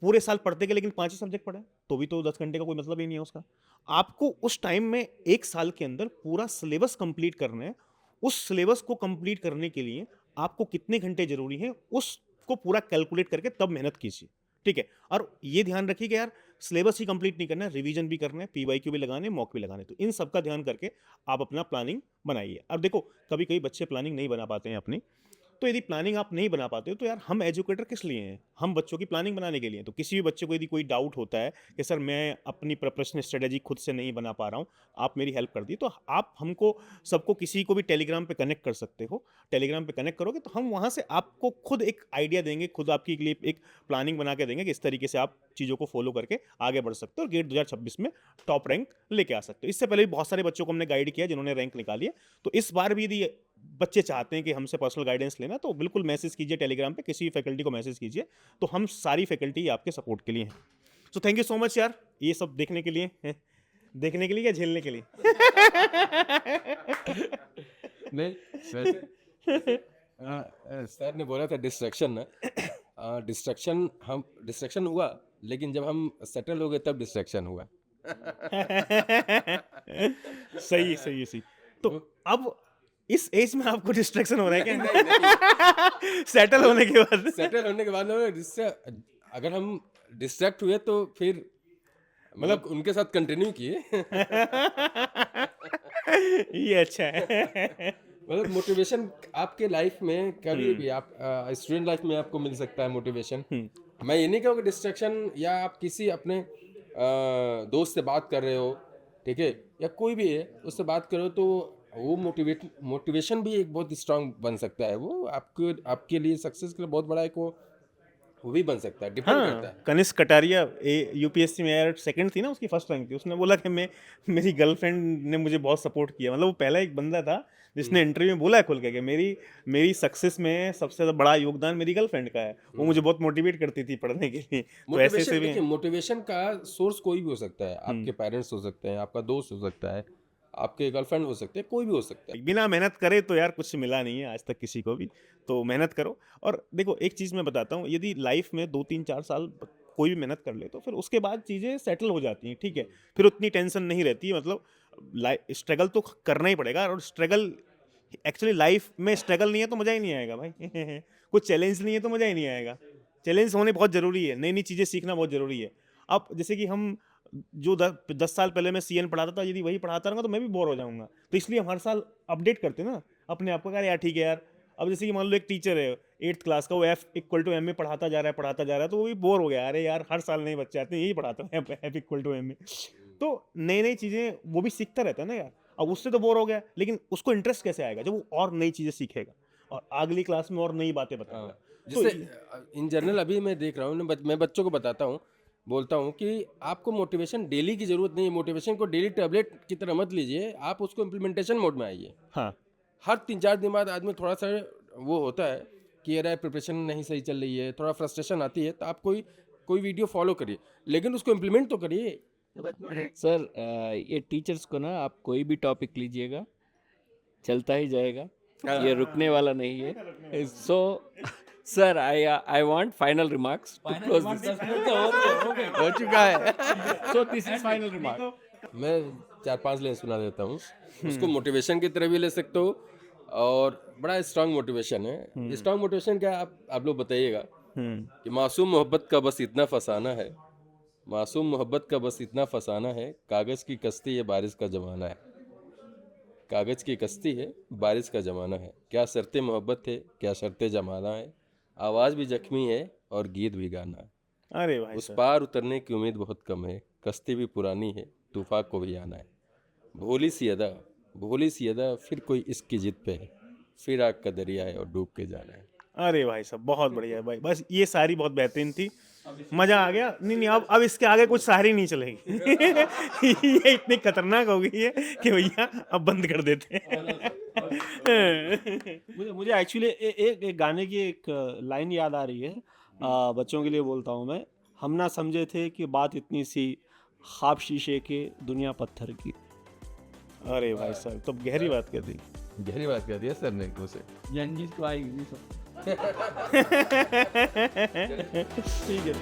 पूरे साल पढ़ते के लेकिन 5 ही सब्जेक्ट पढ़े, तो भी तो 10 घंटे का कोई मतलब ही नहीं है उसका। आपको उस टाइम में 1 साल के अंदर पूरा सिलेबस कंप्लीट करना है। उस सिलेबस को कंप्लीट करने के लिए आपको कितने घंटे जरूरी है उसको पूरा कैलकुलेट करके तब मेहनत कीजिए। ठीक है, और ये ध्यान रखिए कि यार सिलेबस ही कंप्लीट नहीं करना है, रिवीजन भी करना है, पीवाईक्यू भी लगाने, मॉक भी लगाने। तो इन सब का ध्यान करके आप अपना प्लानिंग बनाइए। अब देखो कभी कभी बच्चे प्लानिंग नहीं बना पाते हैं अपनी, तो यदि प्लानिंग आप नहीं बना पाते हो तो यार हम एजुकेटर किस लिए हैं? हम बच्चों की प्लानिंग बनाने के लिए। तो किसी भी बच्चे को यदि कोई डाउट होता है कि सर मैं अपनी प्रिपरेशन स्ट्रेटेजी खुद से नहीं बना पा रहा हूँ, आप मेरी हेल्प कर दी, तो आप हमको सबको किसी को भी टेलीग्राम पे कनेक्ट कर सकते हो। टेलीग्राम पे कनेक्ट करोगे तो हम वहाँ से आपको खुद एक आइडिया देंगे, खुद आपके लिए एक प्लानिंग बना के देंगे कि इस तरीके से आप चीज़ों को फॉलो करके आगे बढ़ सकते हो और गेट 2026 में टॉप रैंक लेके आ सकते हो। इससे पहले भी बहुत सारे बच्चों को हमने गाइड किया जिन्होंने रैंक निकाली है। तो इस बार भी यदि बच्चे चाहते हैं कि हमसे पर्सनल गाइडेंस लेना, तो बिल्कुल मैसेज कीजिए टेलीग्राम पे, किसी भी फैकल्टी को मैसेज कीजिए, तो हम सारी फैकल्टी आपके सपोर्ट के लिए हैं। So thank you so much यार ये सब देखने के लिए। देखने के लिए या झेलने के लिए? नहीं वैसे सर ने बोला था डिस्ट्रैक्शन ना, डिस्ट्रैक्शन हुआ, लेकिन जब हम सेटल हो गए तब डिस्ट्रैक्शन हुआ। सही। तो अब इस एज में आपको डिस्ट्रैक्शन हो रहा है क्या? सेटल होने के बाद? सेटल होने के बाद ना, जिससे अगर हम डिस्ट्रैक्ट हुए तो फिर मतलब उनके साथ कंटिन्यू किए। ये अच्छा है। मतलब मोटिवेशन आपके लाइफ में कभी भी आप स्टूडेंट लाइफ में आपको मिल सकता है मोटिवेशन। मैं ये नहीं कहूँगा डिस्ट्रैक्शन, या आप किसी अपने दोस्त से बात कर रहे हो, ठीक है, या कोई भी है उससे बात करो, तो वो मोटिवेशन भी एक बहुत स्ट्रांग बन सकता है। वो आपके लिए सक्सेस के लिए बहुत बड़ा एक वो भी बन सकता है, डिपेंड करता हाँ, है। कनिष्क कटारिया यूपीएससी में यार सेकंड थी ना, उसकी फर्स्ट रैंक थी। उसने बोला कि मेरी गर्लफ्रेंड ने मुझे बहुत सपोर्ट किया। मतलब वो पहला एक बंदा था जिसने इंटरव्यू में बोला है खुल के कि मेरी सक्सेस में सबसे ज़्यादा बड़ा योगदान मेरी गर्लफ्रेंड का है। वो मुझे बहुत मोटिवेट करती थी पढ़ने के लिए। तो ऐसे मोटिवेशन से भी देखिए, मोटिवेशन का सोर्स कोई भी हो सकता है। आपके पेरेंट्स हो सकते हैं, आपका दोस्त हो सकता है, आपके गर्लफ्रेंड हो सकते हैं, कोई भी हो सकता है। बिना मेहनत करे तो यार कुछ मिला नहीं है आज तक किसी को भी। तो मेहनत करो। और देखो एक चीज़ मैं बताता हूँ, यदि लाइफ में 2-3-4 साल कोई भी मेहनत कर ले तो फिर उसके बाद चीज़ें सेटल हो जाती हैं, ठीक है। फिर उतनी टेंशन नहीं रहती है। मतलब स्ट्रगल तो करना ही पड़ेगा। और स्ट्रगल एक्चुअली लाइफ में स्ट्रगल नहीं है तो मज़ा ही नहीं आएगा भाई। कुछ चैलेंज नहीं है तो मज़ा ही नहीं आएगा। चैलेंज होने बहुत ज़रूरी है, नई नई चीज़ें सीखना बहुत ज़रूरी है। अब जैसे कि हम जो 10 साल पहले मैं सीएन पढ़ाता था, यदि वही पढ़ाता रहूँगा तो मैं भी बोर हो जाऊँगा। तो इसलिए हम हर साल अपडेट करते हैं ना अपने आप को, यार यार ठीक है यार। अब जैसे कि मान लो एक टीचर है 8th क्लास का, वो F=ma पढ़ाता जा रहा है, तो वो भी बोर हो गया। अरे यार हर साल नए बच्चे आते हैं, यही पढ़ाता हूँ F=ma। तो नई नई चीज़ें वो भी सीखता रहता है ना यार। अब उससे तो बोर हो गया, लेकिन उसको इंटरेस्ट कैसे आएगा जब वो और नई चीज़ें सीखेगा और अगली क्लास में और नई बातें बताएगा। तो जैसे इन जनरल अभी मैं देख रहा हूँ, मैं बच्चों को बताता हूँ, बोलता हूँ कि आपको मोटिवेशन डेली की ज़रूरत नहीं है। मोटिवेशन को डेली टैबलेट की तरह मत लीजिए, आप उसको इम्प्लीमेंटेशन मोड में आइए। हाँ, हर 3-4 दिन बाद आदमी थोड़ा सा वो होता है कि यार प्रिपरेशन नहीं सही चल रही है, थोड़ा फ्रस्ट्रेशन आती है, तो आप कोई वीडियो फॉलो करिए, लेकिन उसको इम्प्लीमेंट तो करिए। सर ये टीचर्स को ना, आप कोई भी टॉपिक लीजिएगा चलता ही जाएगा, ये रुकने वाला नहीं है। So sir I want final remarks to close this. हो चुका है। So this is final remark. मैं 4-5 लाइन सुना देता हूँ। उसको मोटिवेशन की तरह भी ले सकते हो, और बड़ा स्ट्रांग मोटिवेशन है। स्ट्रांग मोटिवेशन क्या है, आप लोग बताइएगा। कि मासूम मोहब्बत का बस इतना फसाना है, मासूम मोहब्बत का बस इतना फसाना है, कागज़ की कश्ती है, बारिश का ज़माना है। कागज़ की कश्ती है, बारिश का ज़माना है। क्या शर्तें मोहब्बत है, क्या शर्तें ज़माना है। आवाज़ भी जख्मी है और गीत भी गाना है। अरे भाई उस साहब, पार उतरने की उम्मीद बहुत कम है, कश्ती भी पुरानी है, तूफान को भी आना है। भोली सी अदा फिर कोई इसकी जिद पे है, फिर आग का दरिया है और डूब के जाना है। अरे भाई साहब बहुत बढ़िया है भाई। बस ये सारी बहुत बेहतरीन थी, मजा आ गया। नहीं अब इसके आगे कुछ सारी नहीं चलेगी। ये इतनी खतरनाक हो गई है कि भैया अब बंद कर देते हैं। मुझे एक्चुअली एक गाने की एक लाइन याद आ रही है। बच्चों के लिए बोलता हूँ मैं। हम ना समझे थे कि बात इतनी सी, ख्वाब शीशे के दुनिया पत्थर की। अरे भाई साहब तो गहरी बात कर दी। गहरी बात कर दिया सर ने उसे। यंजीज को आएगी सब। ठीक है।